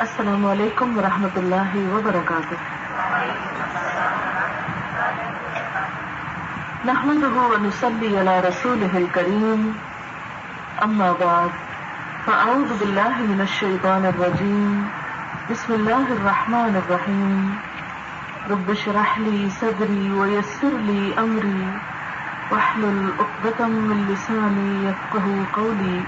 السلام علیکم ورحمۃ اللہ وبرکاتہ. نحمده ونصلي على رسوله الكريم. اما بعد فاعوذ بالله من الشيطان الرجيم. بسم الله الرحمن الرحيم. رب اشرح لي صدري ويسر لي امري واحلل عقدة من لساني يفقهوا قولي.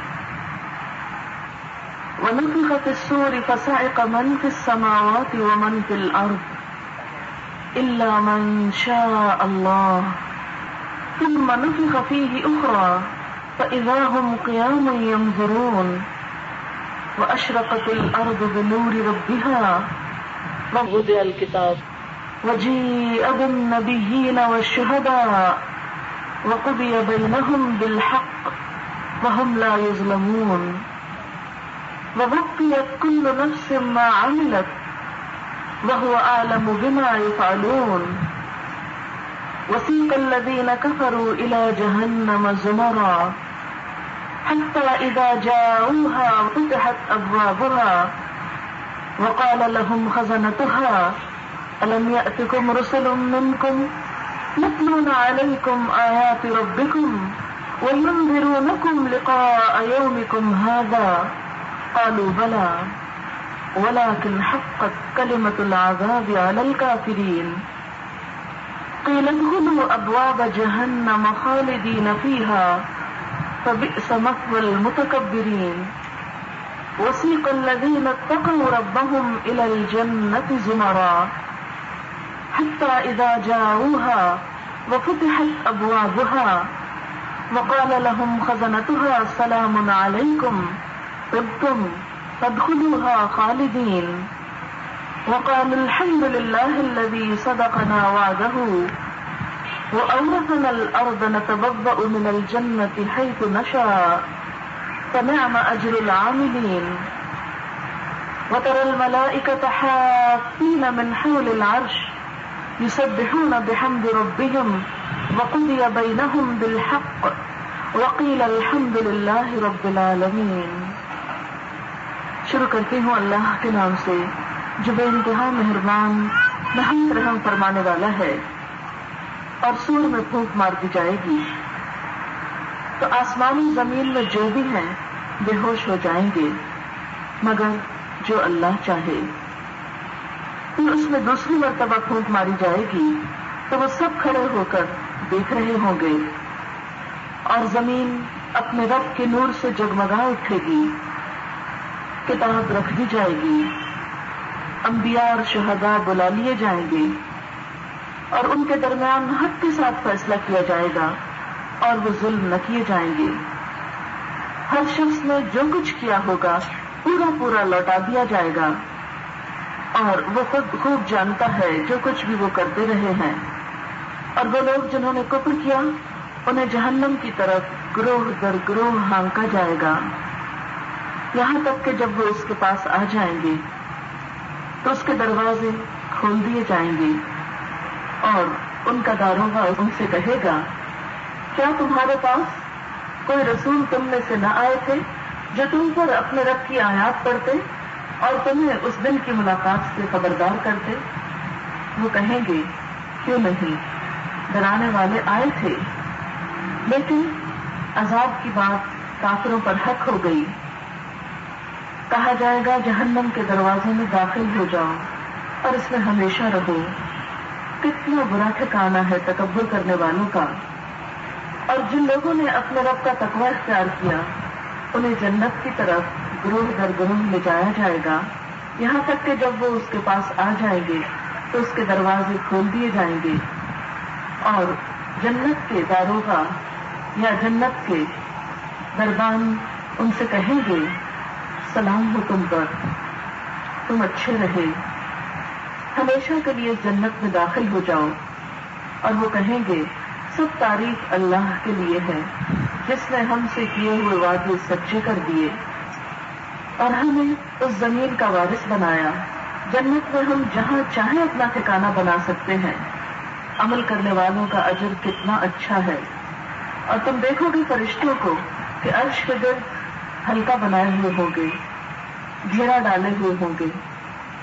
ونفخ في الصور فصعق من في السماوات ومن في الأرض إلا من شاء الله ثم نفخ فيه أخرى فإذا هم قيام ينظرون وأشرقت الأرض بنور ربها ووضع الكتاب وجيء بالنبيين والشهداء وقضي بينهم بالحق وهم لا يظلمون ووفيت كل نفس ما عملت وهو أعلم بما يفعلون. وسيق الذين كفروا إلى جهنم زمرا حتى إذا جاءوها فتحت أبوابها وقال لهم خزنتها ألم يأتكم رسل منكم يتلون عليكم آيات ربكم وينذرونكم لقاء يومكم هذا قالوا بلى ولكن حقت كلمة العذاب على الكافرين. قيل ادخلوا أبواب جهنم خالدين فيها فبئس مثوى المتكبرين. وسيق الذين اتقوا ربهم إلى الجنة زمرا حتى إذا جاءوها وفتحت أبوابها وقال لهم خزنتها سلام عليكم طبتم فادخلوها خالدين. وقال الحمد لله الذي صدقنا وعده وأورثنا الأرض نتبوأ من الجنة حيث نشاء فنعم أجر العاملين. وترى الملائكة حافين من حول العرش يسبحون بحمد ربهم وقضي بينهم بالحق وقيل الحمد لله رب العالمين. شروع کرتی ہوں اللہ کے نام سے جو بے انتہا مہربان نہایت رحم فرمانے والا ہے. اور سور میں پھونک مار دی جائے گی تو آسمانی زمین میں جو بھی ہیں بے ہوش ہو جائیں گے مگر جو اللہ چاہے. پھر اس میں دوسری مرتبہ پھونک ماری جائے گی تو وہ سب کھڑے ہو کر دیکھ رہے ہوں گے اور زمین اپنے رب کے نور سے جگمگا اٹھے گی. کتاب رکھ دی جائے گی. انبیاء اور شہداء بلا لیے جائیں گے اور ان کے درمیان حق کے ساتھ فیصلہ کیا جائے گا اور وہ ظلم نہ کیے جائیں گے. ہر شخص نے جو کچھ کیا ہوگا پورا پورا لوٹا دیا جائے گا اور وہ خود خوب جانتا ہے جو کچھ بھی وہ کرتے رہے ہیں. اور وہ لوگ جنہوں نے کفر کیا انہیں جہنم کی طرف گروہ در گروہ ہانکا جائے گا یہاں تک کہ جب وہ اس کے پاس آ جائیں گے تو اس کے دروازے کھول دیے جائیں گے اور ان کا داروغہ ان سے کہے گا کیا تمہارے پاس کوئی رسول تم میں سے نہ آئے تھے جو تم پر اپنے رب کی آیات پڑھتے اور تمہیں اس دن کی ملاقات سے خبردار کرتے؟ وہ کہیں گے کیوں نہیں، ڈرانے والے آئے تھے لیکن عذاب کی بات کافروں پر حق ہو گئی. کہا جائے گا جہنم کے دروازے میں داخل ہو جاؤ اور اس میں ہمیشہ رہو. کتنا برا ٹھکانہ ہے تکبر کرنے والوں کا. اور جن لوگوں نے اپنے رب کا تقوی اختیار کیا انہیں جنت کی طرف گروہ در گروہ لے جایا جائے گا یہاں تک کہ جب وہ اس کے پاس آ جائیں گے تو اس کے دروازے کھول دیے جائیں گے اور جنت کے داروغہ یا جنت کے دربان ان سے کہیں گے سلام ہو تم پر، تم اچھے رہے، ہمیشہ کے لیے جنت میں داخل ہو جاؤ. اور وہ کہیں گے سب تعریف اللہ کے لیے ہے جس نے ہم سے کیے ہوئے وعدے سچے کر دیے اور ہمیں اس زمین کا وارث بنایا. جنت میں ہم جہاں چاہیں اپنا ٹھکانہ بنا سکتے ہیں. عمل کرنے والوں کا اجر کتنا اچھا ہے. اور تم دیکھو گے فرشتوں کو کہ عرش کے گرد حلقہ بنائے ہوئے ہوں گے. گھیرا ڈالے ہوئے ہوں گے،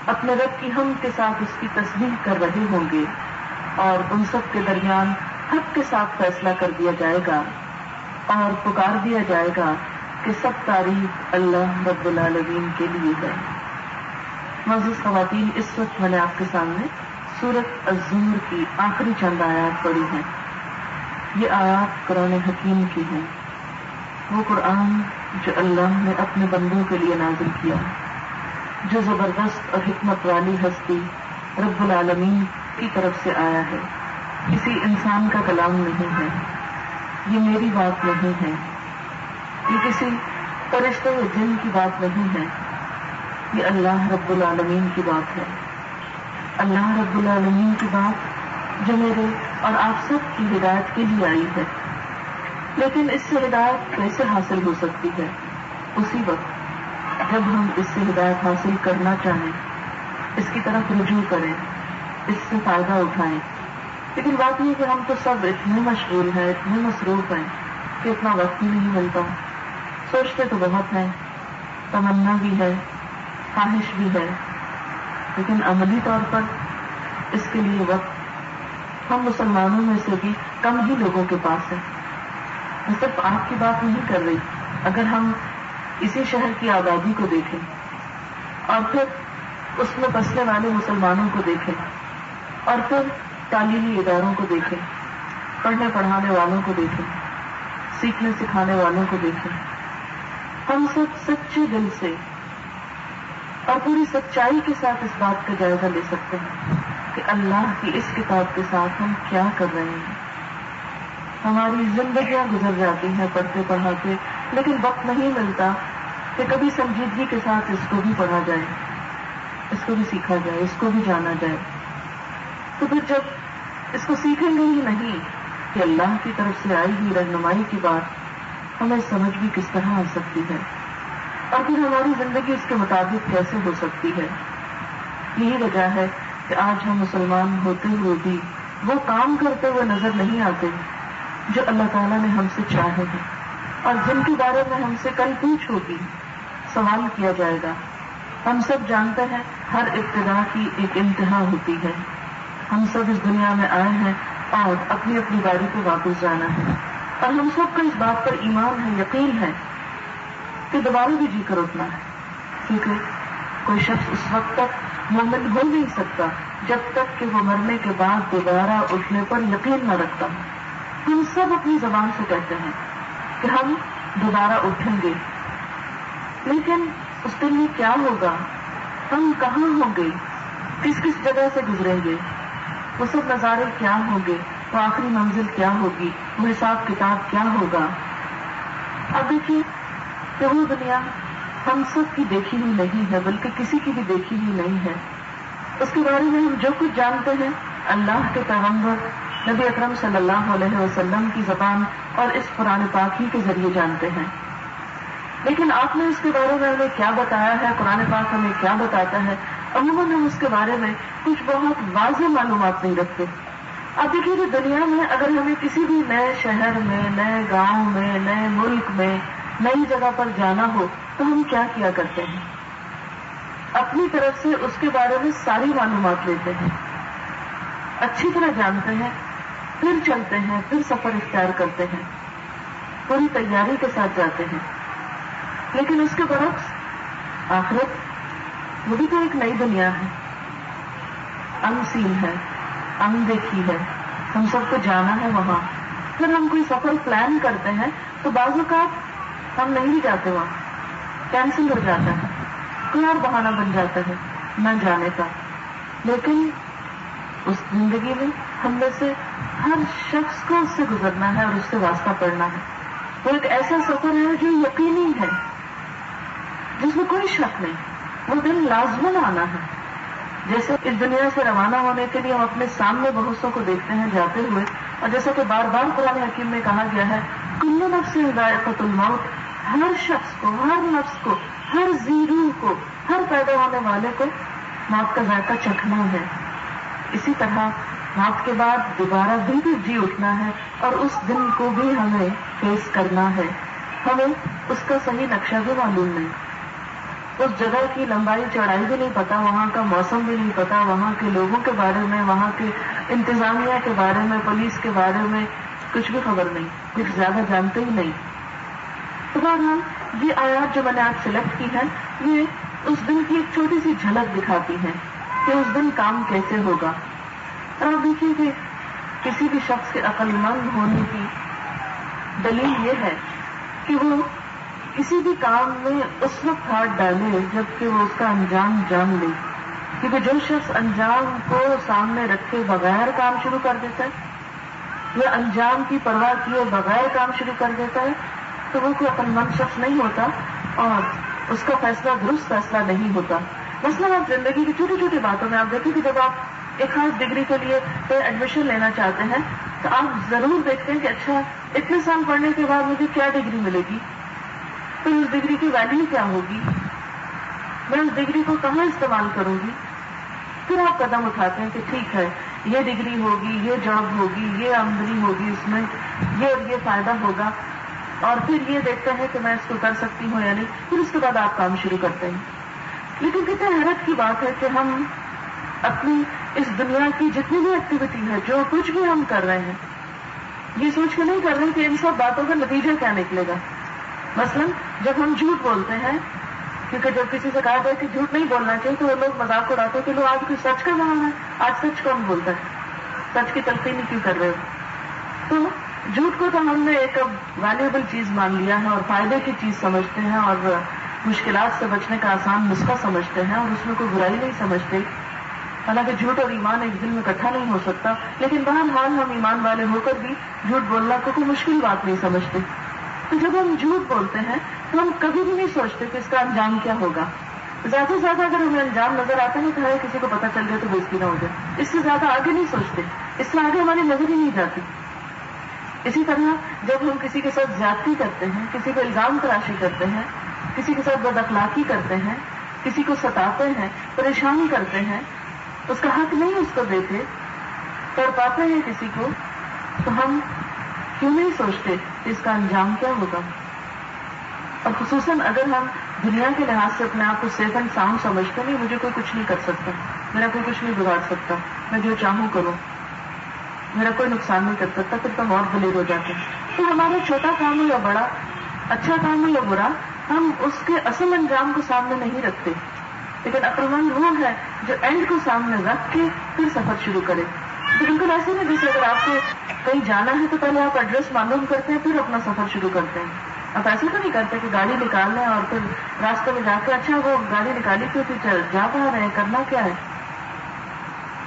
اپنے رب کی حمد کے ساتھ اس کی تسبیح کر رہے ہوں گے، اور ان سب کے درمیان حق کے ساتھ فیصلہ کر دیا جائے گا اور پکار دیا جائے گا کہ سب تعریف اللہ رب العالمین کے لیے ہے۔ معزز خواتین، اس وقت میں نے آپ کے سامنے سورۃ الزمر کی آخری چند آیات پڑھی ہیں۔ یہ آیات قرآن حکیم کی ہیں، وہ قرآن جو اللہ نے اپنے بندوں کے لیے نازل کیا، جو زبردست اور حکمت والی ہستی رب العالمین کی طرف سے آیا ہے، کسی انسان کا کلام نہیں ہے، یہ میری بات نہیں ہے، یہ کسی فرشتے یا جن کی بات نہیں ہے، یہ اللہ رب العالمین کی بات ہے۔ اللہ رب العالمین کی بات جو میرے اور آپ سب کی ہدایت کے لیے آئی ہے۔ لیکن اس سے ہدایت کیسے حاصل ہو سکتی ہے؟ اسی وقت جب ہم اس سے ہدایت حاصل کرنا چاہیں، اس کی طرف رجوع کریں، اس سے فائدہ اٹھائیں۔ لیکن بات یہ کہ ہم تو سب اتنے مشغول ہیں، اتنے مصروف ہیں کہ اتنا وقت ہی نہیں ملتا۔ سوچتے تو بہت ہیں، تمنا بھی ہے، خواہش بھی ہے، لیکن عملی طور پر اس کے لیے وقت ہم مسلمانوں میں سے بھی کم ہی لوگوں کے پاس ہے۔ میں صرف آپ کی بات نہیں کر رہی، اگر ہم اسی شہر کی آبادی کو دیکھیں اور پھر اس میں بسنے والے مسلمانوں کو دیکھیں اور پھر تعلیمی اداروں کو دیکھیں، پڑھنے پڑھانے والوں کو دیکھیں، سیکھنے سکھانے والوں کو دیکھیں، ہم سب سچے دل سے اور پوری سچائی کے ساتھ اس بات کا جائزہ لے سکتے ہیں کہ اللہ کی اس کتاب کے ساتھ ہم کیا کر رہے ہیں۔ ہماری زندگیاں گزر جاتی ہیں پڑھتے پڑھاتے، لیکن وقت نہیں ملتا کہ کبھی سنجیدگی کے ساتھ اس کو بھی پڑھا جائے، اس کو بھی سیکھا جائے، اس کو بھی جانا جائے۔ تو پھر جب اس کو سیکھیں گے ہی نہیں کہ اللہ کی طرف سے آئی ہوئی رہنمائی کی بات ہمیں سمجھ بھی کس طرح آ سکتی ہے، اور پھر ہماری زندگی اس کے مطابق کیسے ہو سکتی ہے۔ یہی وجہ ہے کہ آج ہم مسلمان ہوتے ہوئے بھی وہ کام کرتے ہوئے نظر نہیں آتے جو اللہ تعالیٰ نے ہم سے چاہے ہیں، اور جن کے بارے میں ہم سے کل پوچھ ہوگی، سوال کیا جائے گا۔ ہم سب جانتے ہیں ہر ابتدا کی ایک انتہا ہوتی ہے۔ ہم سب اس دنیا میں آئے ہیں اور اپنی اپنی باری پہ واپس جانا ہے، اور ہم سب کو اس بات پر ایمان ہے، یقین ہے کہ دوبارہ بھی جی کر اٹھنا ہے، کیونکہ کوئی شخص اس وقت تک مومن ہو نہیں سکتا جب تک کہ وہ مرنے کے بعد دوبارہ اٹھنے پر یقین نہ رکھتا۔ ہم سب اپنی زبان سے کہتے ہیں کہ ہم دوبارہ اٹھیں گے، لیکن اس دن میں کیا ہوگا، ہم کہاں ہوں گے، کس کس جگہ سے گزریں گے، وہ سب نظارے کیا ہوں گے، وہ آخری منزل کیا ہوگی، وہ حساب کتاب کیا ہوگا۔ اب دیکھیے کہ وہ دنیا ہم سب کی دیکھی ہوئی نہیں ہے، بلکہ کسی کی بھی دیکھی ہوئی نہیں ہے۔ اس کے بارے میں ہم جو کچھ جانتے ہیں اللہ کے پیغمبر نبی اکرم صلی اللہ علیہ وسلم کی زبان اور اس قرآن پاک ہی کے ذریعے جانتے ہیں۔ لیکن آپ نے اس کے بارے میں ہمیں کیا بتایا ہے، قرآن پاک ہمیں کیا بتاتا ہے؟ عموماً ہم اس کے بارے میں کچھ بہت واضح معلومات نہیں رکھتے۔ اب دیکھیے کہ دنیا میں اگر ہمیں کسی بھی نئے شہر میں، نئے گاؤں میں، نئے ملک میں، نئی جگہ پر جانا ہو تو ہم کیا کیا کرتے ہیں؟ اپنی طرف سے اس کے بارے میں ساری معلومات لیتے ہیں، اچھی طرح جانتے ہیں، پھر چلتے ہیں، پھر سفر اختیار کرتے ہیں، پوری تیاری کے ساتھ جاتے ہیں۔ لیکن اس کے برعکس آخرت وہ بھی تو ایک نئی دنیا ہے، انسین ہے، اندیکھی ہے، ہم سب کو جانا ہے وہاں۔ پھر ہم کوئی سفر پلان کرتے ہیں تو بعض اوقات ہم نہیں بھی جاتے، وہاں کینسل ہو جاتا ہے، کوئی اور بہانہ بن جاتا ہے نہ جانے کا۔ لیکن اس زندگی میں ہم میں سے ہر شخص کو اس سے گزرنا ہے اور اس سے واسطہ پڑنا ہے۔ وہ ایک ایسا سفر ہے جو یقینی ہے، جس میں کوئی شک نہیں، وہ دن لازماً آنا ہے۔ جیسے اس دنیا سے روانہ ہونے کے لیے ہم اپنے سامنے بہت سو کو دیکھتے ہیں جاتے ہوئے، اور جیسا کہ بار بار قرآن حکیم میں کہا گیا ہے، کل نفس ذائقۃ الموت، ہر شخص کو، ہر نفس کو، ہر ذی روح کو، ہر پیدا ہونے والے کو موت کا ذائقہ چکھنا ہے۔ اسی طرح موت کے بعد دوبارہ بھی جی اٹھنا ہے، اور اس دن کو بھی ہمیں فیس کرنا ہے۔ ہمیں اس کا صحیح نقشہ بھی معلوم نہیں۔ اس جگہ کی لمبائی چوڑائی بھی نہیں پتا، وہاں کا موسم بھی نہیں پتا، وہاں کے لوگوں کے بارے میں، وہاں کے انتظامیہ کے بارے میں، پولیس کے بارے میں کچھ بھی خبر نہیں، کچھ زیادہ جانتے ہی نہیں. تو بہرحال یہ آیات جو میں نے آج سلیکٹ کی ہے، یہ اس دن کی ایک چھوٹی سی جھلک دکھاتی ہے کہ اس دن کام کیسے ہوگا. اور آپ دیکھیے کہ کسی بھی شخص کے عقل مند ہونے کی دلیل یہ ہے کہ وہ کسی بھی کام میں اس وقت ہاتھ ڈالے جبکہ وہ اس کا انجام جان لے. کیونکہ جو شخص انجام کو سامنے رکھے بغیر کام شروع کر دیتا ہے یا انجام کی پرواہ کیے بغیر کام شروع کر دیتا ہے تو وہ کوئی عقل مند شخص نہیں ہوتا اور اس کا فیصلہ درست فیصلہ نہیں ہوتا. مثلاً آپ زندگی کی چھوٹی چھوٹی باتوں میں آپ دیکھیں کہ جب آپ ایک خاص ڈگری کے لیے ایڈمیشن لینا چاہتے ہیں تو آپ ضرور دیکھتے ہیں کہ اچھا اتنے سال پڑھنے کے بعد مجھے کیا ڈگری ملے گی، پھر اس ڈگری کی ویلیو کیا ہوگی، میں اس ڈگری کو کہاں استعمال کروں گی. پھر آپ قدم اٹھاتے ہیں کہ ٹھیک ہے یہ ڈگری ہوگی، یہ جاب ہوگی، یہ آمدنی ہوگی، اس میں یہ فائدہ ہوگا، اور پھر یہ دیکھتے ہیں کہ میں اس کو کر سکتی ہوں یا نہیں. پھر اس کے بعد آپ کام شروع کرتے ہیں. لیکن کتنے حیرت کی بات ہے کہ ہم اپنی اس دنیا کی جتنی بھی ایکٹیویٹی ہے، جو کچھ بھی ہم کر رہے ہیں، یہ سوچ کے نہیں کر رہے کہ ان سب باتوں کا نتیجہ کیا نکلے گا. مثلا جب ہم جھوٹ بولتے ہیں، کیونکہ جب کسی سے کہا جائے کہ جھوٹ نہیں بولنا چاہیے تو وہ لوگ مذاق اڑاتے ہیں کہ لوگ آج کوئی سچ کا زمانہ ہے، آج سچ کون بولتا ہے، سچ کی تلقین نہیں کیوں کر رہے ہو. تو جھوٹ کو تو ہم نے ایک ویلیبل چیز مان لیا ہے اور فائدے کی چیز سمجھتے ہیں اور مشکلات سے بچنے کا آسان نسخہ سمجھتے ہیں اور اس میں کوئی برائی نہیں سمجھتے. حالانکہ جھوٹ اور ایمان ایک دن میں اکٹھا نہیں ہو سکتا، لیکن بہرحال ہم ایمان والے ہو کر بھی جھوٹ بولنا کو کوئی مشکل بات نہیں سمجھتے. تو جب ہم جھوٹ بولتے ہیں تو ہم کبھی بھی نہیں سوچتے کہ اس کا انجام کیا ہوگا. زیادہ سے زیادہ اگر ہمیں انجام نظر آتا ہے تو ہے کسی کو پتہ چل جائے تو بےزتی نہ ہو جائے، اس سے زیادہ آگے نہیں سوچتے، اس سے آگے ہماری نظر ہی نہیں جاتی. اسی طرح جب ہم کسی کے ساتھ زیادتی کرتے ہیں، کسی کو الزام تراشی کرتے ہیں، کسی کے ساتھ بد اخلاقی کرتے ہیں، کسی کو ستاتے ہیں، پریشان کرتے ہیں، اس کا حق نہیں اس کو دیتے، تڑپاتے ہیں کسی کو، تو ہم کیوں نہیں سوچتے کہ اس کا انجام کیا ہوگا. اور خصوصاً اگر ہم دنیا کے لحاظ سے اپنے آپ کو سیف اینڈ ساؤنڈ سمجھتے نہیں، مجھے کوئی کچھ نہیں کر سکتا، میرا کوئی کچھ نہیں بگاڑ سکتا، میں جو چاہوں کروں، میرا کوئی نقصان نہیں کر سکتا، پھر تو ہم اور دلیر ہو جاتے ہیں. تو ہمارا چھوٹا کام ہو یا بڑا، اچھا کام ہو یا برا، ہم اس کے اصل انجام کو سامنے نہیں رکھتے. لیکن عقل مند وہ ہے جو اینڈ کو سامنے رکھ کے پھر سفر شروع کرے. تو بالکل ایسے نہیں جیسے اگر آپ کو کہیں جانا ہے تو پہلے آپ ایڈریس معلوم کرتے ہیں پھر اپنا سفر شروع کرتے ہیں. آپ ایسے تو نہیں کرتے کہ گاڑی نکال لیں اور پھر راستے میں جا کے اچھا وہ گاڑی نکالی کیوں پھر جا پا رہے ہیں، کرنا کیا ہے.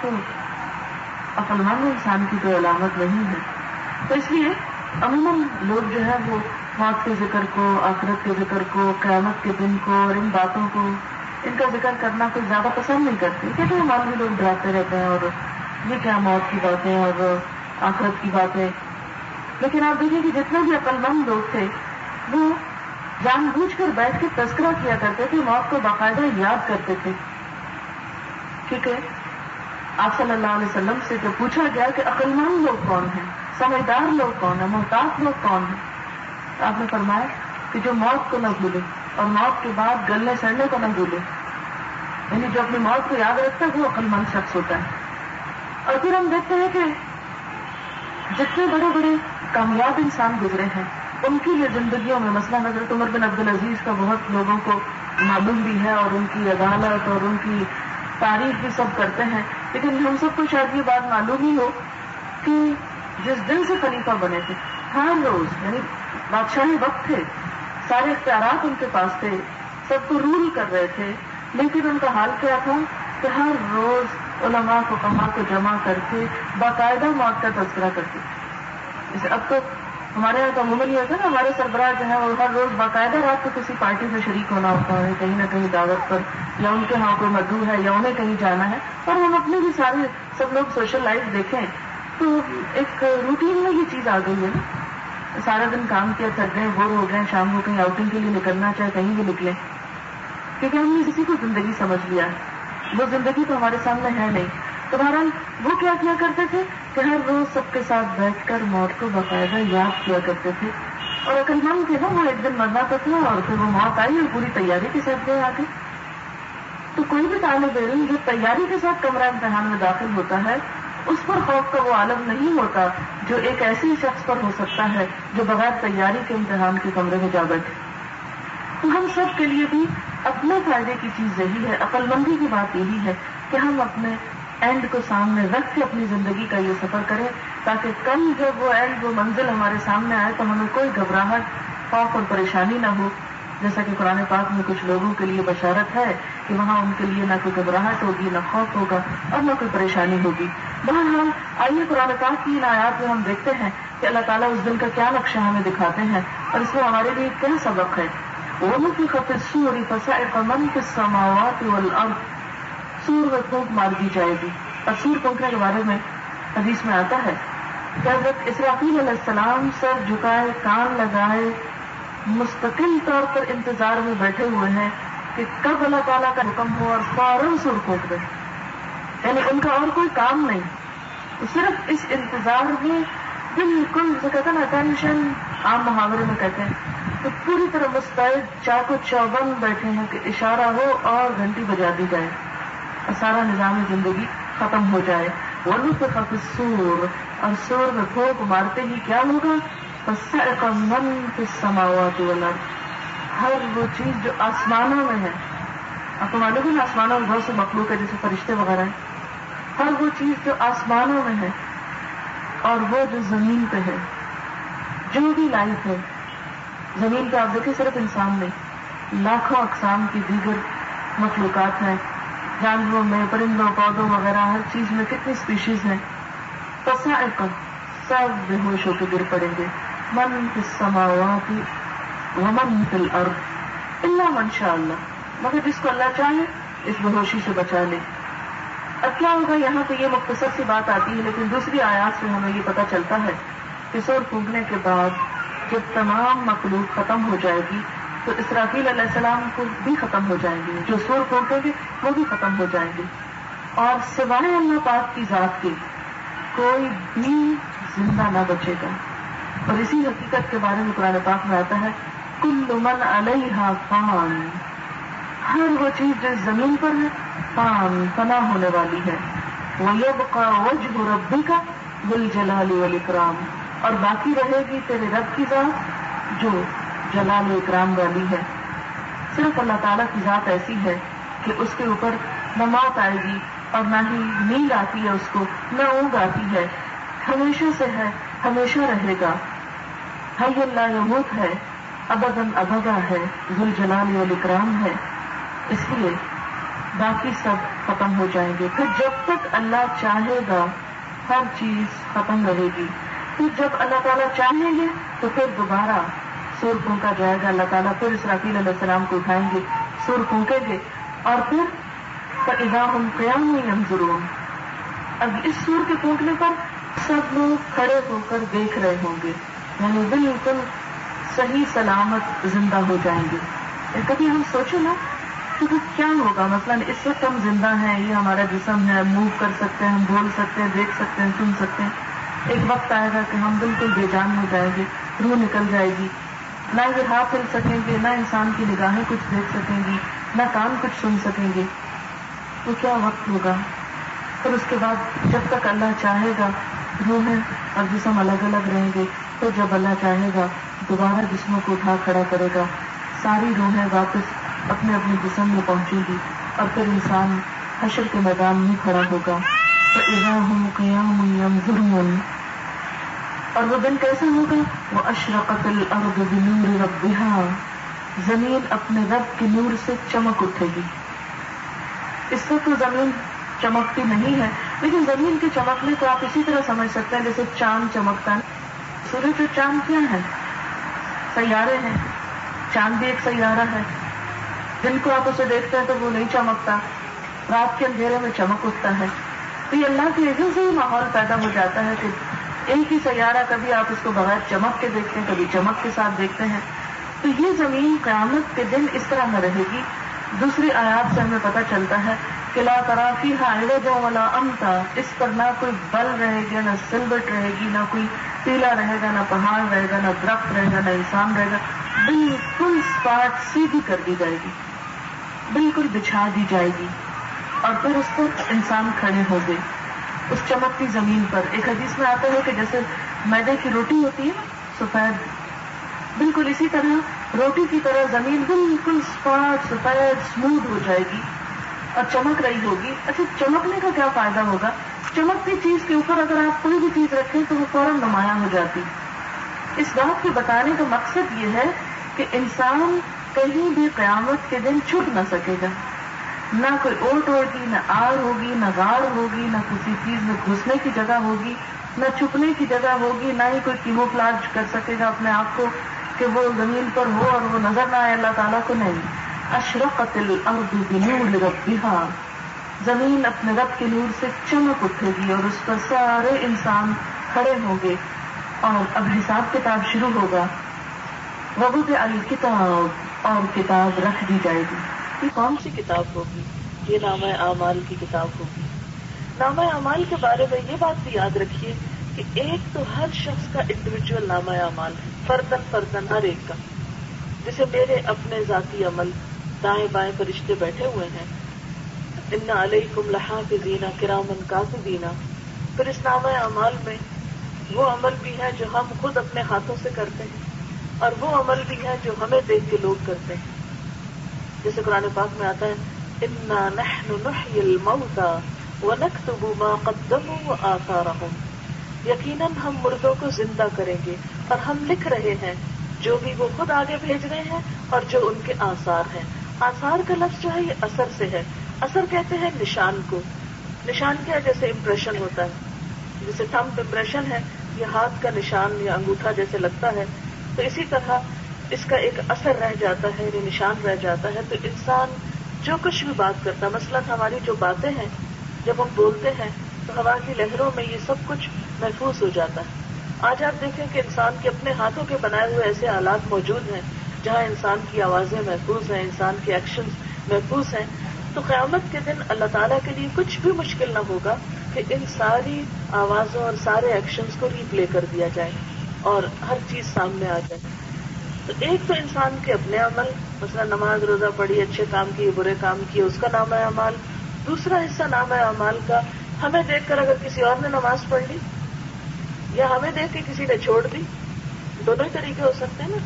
تو عقل مند انسان کی کوئی علامت نہیں ہے. تو اس لیے عموماً لوگ جو ہے وہ موت کے ذکر کو، آخرت کے ذکر کو، قیامت کے دن کو اور ان باتوں کو، ان کا ذکر کرنا کوئی زیادہ پسند نہیں کرتے. کہتے ہیں مولوی لوگ ڈراتے رہتے ہیں اور یہ کیا موت کی باتیں اور آخرت کی باتیں. لیکن آپ دیکھیں کہ جتنے بھی عقل مند لوگ تھے وہ جان بوجھ کر بیٹھ کے تذکرہ کیا کرتے تھے، موت کو باقاعدہ یاد کرتے تھے. کیونکہ آپ صلی اللہ علیہ وسلم سے جب پوچھا گیا کہ عقل مند لوگ کون ہیں، سمجھدار لوگ کون ہیں، محتاط لوگ کون ہیں، تو آپ نے فرمایا کہ جو موت کو نہ بھولے اور موت کے بعد گلنے سڑنے کو نہ بھولے، یعنی جو اپنی موت کو یاد رکھتا ہے وہ عقل مند شخص ہوتا ہے. اور پھر ہم دیکھتے ہیں کہ جتنے بڑے بڑے کامیاب انسان گزرے ہیں ان کی یہ زندگیوں میں، مثلا حضرت عمر بن عبدالعزیز کا بہت لوگوں کو معلوم بھی ہے اور ان کی عدالت اور ان کی تعریف بھی سب کرتے ہیں. لیکن ہم سب کو شاید یہ بات معلوم ہی ہو کہ جس دن سے خلیفہ بنے تھے ہر روز، یعنی بادشاہی وقت تھے، سارے اختیارات ان کے پاس تھے، سب کو رول کر رہے تھے، لیکن ان کا حال کیا تھا کہ ہر روز علماء کو کہا کو جمع کر کے باقاعدہ موت کا تذکرہ کرتے تھے. جیسے اب تو ہمارے یہاں تو عموماً یہ ہوتا ہے نا، ہمارے سربراہ جو ہے وہ ہر روز باقاعدہ رات کو کسی پارٹی میں شریک ہونا ہوتا ہے، کہیں نہ کہیں دعوت پر، یا ان کے ہاں کوئی مدعو ہے یا انہیں کہیں جانا ہے. اور ہم اپنے بھی سارے سب لوگ سوشل لائف دیکھیں تو ایک روٹین میں یہ چیز آ گئی ہے نا. سارا دن کام کیا، تھک گئے، بور ہو گئے، شام کو کہیں آؤٹنگ کے لیے نکلنا، چاہے کہیں بھی نکلیں، کیونکہ ہم نے کسی کو زندگی سمجھ لیا ہے. وہ زندگی تو ہمارے سامنے ہے نہیں. تو بہرحال وہ کیا کرتے تھے کہ ہر روز سب کے ساتھ بیٹھ کر موت کو باقاعدہ یاد کیا کرتے تھے. اور عقل مند تھے نا، وہ ایک دن مرنا تو تھا اور پھر وہ موت آئی اور پوری تیاری کے ساتھ گئے آگے. تو کوئی بھی طالب علم جو تیاری کے ساتھ کمرہ امتحان میں داخل ہوتا ہے اس پر خوف کا وہ عالم نہیں ہوتا جو ایک ایسے شخص پر ہو سکتا ہے جو بغیر تیاری کے امتحان کے کمرے میں جا بیٹھے. تو ہم سب کے لیے بھی اپنے فائدے کی چیز یہی ہے، عقل مندی کی بات یہی ہے کہ ہم اپنے اینڈ کو سامنے رکھ کے اپنی زندگی کا یہ سفر کریں تاکہ کل جب وہ اینڈ، وہ منزل ہمارے سامنے آئے تو ہمیں کوئی گھبراہٹ، خوف اور پریشانی نہ ہو. جیسا کہ قرآن پاک میں کچھ لوگوں کے لیے بشارت ہے کہ وہاں ان کے لیے نہ کوئی گھبراہٹ ہوگی، نہ خوف ہوگا اور نہ کوئی پریشانی ہوگی. بہرحال آئیے قرآن پاک کی ان آیات میں ہم دیکھتے ہیں کہ اللہ تعالیٰ اس دن کا کیا نقشہ ہمیں دکھاتے ہیں اور اس میں ہمارے لیے کیا سبق ہے. وَنُفِخَ فِي الصُّورِ فَصَعِقَ مَن فِي السَّمَاوَاتِ وَالْأَرْضِ، سور میں پھونک مار دی جائے گی. اور سور پھونکنے کے بارے میں حدیث میں آتا ہے کہ حضرت اسرافیل علیہ السلام سر جھکائے، کان لگائے، مستقل طور پر انتظار میں بیٹھے ہوئے ہیں کہ کب اللہ تعالیٰ کا حکم ہو اور فوراً سور پھونک دے. یعنی ان کا اور کوئی کام نہیں، صرف اس انتظار میں بالکل جو کہتے ہیں نا ٹینشن، عام محاورے میں کہتے ہیں، تو پوری طرح مستعد چاقو چوبند بیٹھے ہیں کہ اشارہ ہو اور گھنٹی بجا دی جائے اور سارا نظام زندگی ختم ہو جائے. وَنُفِخَ فِي الصُّورِ، اور سور میں پھونک مارتے ہی کیا ہوگا؟ فَصَعِقَ مَن فِي السَّمَاوَاتِ وَالْأَرْضِ، ہر وہ چیز جو آسمانوں میں ہے. آپ کو معلوم ہے نا آسمانوں میں بہت سے مخلوق ہے جیسے فرشتے وغیرہ ہیں. ہر وہ چیز جو آسمانوں میں ہے اور وہ جو زمین پہ ہے، جو بھی لائف ہے زمین پہ، آپ دیکھیں صرف انسان نہیں، لاکھوں اقسام کی دیگر مخلوقات ہیں، جانوروں میں، پرندوں، پودوں وغیرہ، ہر چیز میں کتنی اسپیشیز ہیں. فصاعق، سب بے ہوش ہو کے گر پڑیں گے. من فی السماوات ومن فی الارض الا من شاء اللہ، مگر جس کو اللہ چاہے اس بے ہوشی سے بچا لے. اب کیا ہوگا؟ یہاں پہ یہ مختصر سی بات آتی ہے، لیکن دوسری آیات سے ہمیں یہ پتہ چلتا ہے کہ سور پھونکنے کے بعد جب تمام مخلوق ختم ہو جائے گی تو اسرافیل علیہ السلام کو بھی ختم ہو جائیں گے، جو سور پھونکیں گے وہ بھی ختم ہو جائیں گے، اور سوائے اللہ پاک کی ذات کے کوئی بھی زندہ نہ بچے گا. اور اسی حقیقت کے بارے میں قرآن پاک میں آتا ہے کل من علیہا فان، ہر وہ چیز جو زمین پر ہے فان، فنا ہونے والی ہے. وَيَبْقَى وَجْهُ رَبِّكَ ذُو الْجَلَالِ وَالْإِكْرَامِ، اور باقی رہے گی تیرے رب کی ذات جو جلال و اکرام والی ہے. صرف اللہ تعالیٰ کی ذات ایسی ہے کہ اس کے اوپر نہ موت آئے گی اور نہ ہی نیند آتی ہے، اس کو نہ اونگ آتی ہے، ہمیشہ سے ہے، ہمیشہ رہے گا. حی لا یموت ہے، ابداً ابدا ہے، ذو الجلال والاکرام ہے. اس لیے باقی سب ختم ہو جائیں گے. پھر جب تک اللہ چاہے گا ہر چیز ختم رہے گی. پھر جب اللہ تعالیٰ چاہیں گے تو پھر دوبارہ سور پھونکا جائے گا. اللہ تعالیٰ پھر اسرافیل علیہ السلام کو اٹھائیں گے، سور پھونکیں گے، اور پھر فَإِذَا هُمْ قِيَامٌ يَنظُرُونَ، اب اس سور کے پھونکنے پر سب لوگ کھڑے ہو کر دیکھ رہے ہوں گے، یعنی بالکل صحیح سلامت زندہ ہو جائیں گے. کبھی ہم سوچیں نا کہ کیا ہوگا، مثلا اس وقت ہم زندہ ہیں، یہ ہمارا جسم ہے، موو کر سکتے ہیں، ہم بول سکتے ہیں، دیکھ سکتے ہیں، سن سکتے ہیں. ایک وقت آئے گا کہ ہم بالکل بے جان ہو جائیں گے، روح نکل جائے گی، نہ یہ ہاتھ ہل سکیں گے، نہ انسان کی نگاہیں کچھ دیکھ سکیں گی، نہ کان کچھ سن سکیں گے. تو کیا وقت ہوگا؟ پھر اس کے بعد جب تک اللہ چاہے گا روحیں اور جسم الگ الگ رہیں گے. پھر جب اللہ چاہے گا دوبارہ جسموں کو اٹھا کھڑا کرے گا، ساری روحیں واپس اپنے اپنے جسم میں پہنچے گی، اور پھر انسان حشر کے میدان میں کھڑا ہوگا. فَإِذَا هُمْ قِيَامٌ يَنظُرُونَ، اور وہ دن کیسے ہوگا؟ وَأَشْرَقَتِ الْأَرْضُ بِنُورِ رَبِّهَا، زمین اپنے رب کے نور سے چمک اٹھے گی. اس وقت تو زمین چمکتی نہیں ہے، لیکن زمین کے چمکنے کو آپ اسی طرح سمجھ سکتے ہیں جیسے چاند چمکتا ہے. سورج اور چاند کیا ہے؟ سیارے ہیں. چاند بھی ایک سیارہ ہے. دن کو آپ اسے دیکھتے ہیں تو وہ نہیں چمکتا، رات کے اندھیرے میں چمک اٹھتا ہے. تو یہ اللہ کے اذن سے ہی ماحول پیدا ہو جاتا ہے کہ ایک ہی سیارہ کبھی آپ اس کو بغیر چمک کے دیکھتے ہیں، کبھی چمک کے ساتھ دیکھتے ہیں. تو یہ زمین قیامت کے دن اس طرح نہ رہے گی. دوسری آیات سے ہمیں پتہ چلتا ہے کہ لا تری فیہا عوجا ولا امتا، اس پر نہ کوئی بل رہے گا، نہ سلوٹ رہے گی، نہ کوئی ٹیلا رہے گا، نہ پہاڑ رہے گا، نہ درخت رہے گا، نہ انسان رہے گا. بالکل سپاٹ سیدھی کر دی جائے گی. بالکل بچھا دی جائے گی اور پھر اس پر انسان کھڑے ہو گئے اس چمکتی زمین پر. ایک حدیث میں آتا ہے کہ جیسے میدے کی روٹی ہوتی ہے سفید، بالکل اسی طرح روٹی کی طرح زمین بالکل اسپاٹ سفید اسموتھ ہو جائے گی اور چمک رہی ہوگی. اچھا چمکنے کا کیا فائدہ ہوگا؟ چمکتی چیز کے اوپر اگر آپ کوئی بھی چیز رکھیں تو وہ فوراً نمایاں ہو جاتی. اس بات کو بتانے کا مقصد یہ ہے کہ انسان کہیں بھی قیامت کے دن چھپ نہ سکے گا. نہ کوئی اوٹ ہوگی، نہ آڑ ہوگی، نہ غار ہوگی، نہ کسی چیز میں گھسنے کی جگہ ہوگی، نہ چھپنے کی جگہ ہوگی، نہ ہی کوئی کیموفلاج کر سکے گا اپنے آپ کو کہ وہ زمین پر ہو اور وہ نظر نہ آئے اللہ تعالیٰ کو. نہیں. اشرقت الارض بنور ربها، زمین اپنے رب کے نور سے چمک اٹھے گی اور اس پر سارے انسان کھڑے ہوں گے اور اب حساب کتاب شروع ہوگا. ووضع الکتاب، اور کتاب رکھ دی جائے گی. یہ کون سی کتاب ہوگی؟ یہ نامہ اعمال کی کتاب ہوگی. نامہ اعمال کے بارے میں یہ بات بھی یاد رکھیے کہ ایک تو ہر شخص کا انڈیویجول نامہ اعمال ہے، فردن فردن ہر ایک کا. جیسے میرے اپنے ذاتی عمل دائیں بائیں فرشتے بیٹھے ہوئے ہیں، ان علیکم لحافظین کراما کاتبین. پھر اس نامہ اعمال میں وہ عمل بھی ہے جو ہم خود اپنے ہاتھوں سے کرتے ہیں اور وہ عمل بھی ہے جو ہمیں دیکھ کے لوگ کرتے ہیں. جیسے قرآن پاک میں آتا ہے انا نحن نحیی الموتى ونکتب ما قدموا وآثارهم، یقیناً ہم مردوں کو زندہ کریں گے اور ہم لکھ رہے ہیں جو بھی وہ خود آگے بھیج رہے ہیں اور جو ان کے آثار ہیں. آثار کا لفظ جو ہے یہ اثر سے ہے. اثر کہتے ہیں نشان کو. نشان کیا ہے؟ جیسے امپریشن ہوتا ہے، جیسے تھمب امپریشن ہے، یہ ہاتھ کا نشان یا انگوٹھا جیسے لگتا ہے، تو اسی طرح اس کا ایک اثر رہ جاتا ہے، یہ نشان رہ جاتا ہے. تو انسان جو کچھ بھی بات کرتا ہے، مثلا ہماری جو باتیں ہیں جب ہم بولتے ہیں تو ہوا کی لہروں میں یہ سب کچھ محفوظ ہو جاتا ہے. آج آپ دیکھیں کہ انسان کے اپنے ہاتھوں کے بنائے ہوئے ایسے آلات موجود ہیں جہاں انسان کی آوازیں محفوظ ہیں، انسان کے ایکشنز محفوظ ہیں. تو قیامت کے دن اللہ تعالیٰ کے لیے کچھ بھی مشکل نہ ہوگا کہ ان ساری آوازوں اور سارے ایکشنز کو ری پلے کر دیا جائے اور ہر چیز سامنے آ جائے. تو ایک تو انسان کے اپنے عمل، مثلا نماز روزہ پڑھی، اچھے کام کیے برے کام کیے، اس کا نامہ اعمال. دوسرا حصہ نامہ اعمال کا ہمیں دیکھ کر اگر کسی اور نے نماز پڑھ لی یا ہمیں دیکھ کے کسی نے چھوڑ دی، دونوں ہی طریقے ہو سکتے ہیں نا،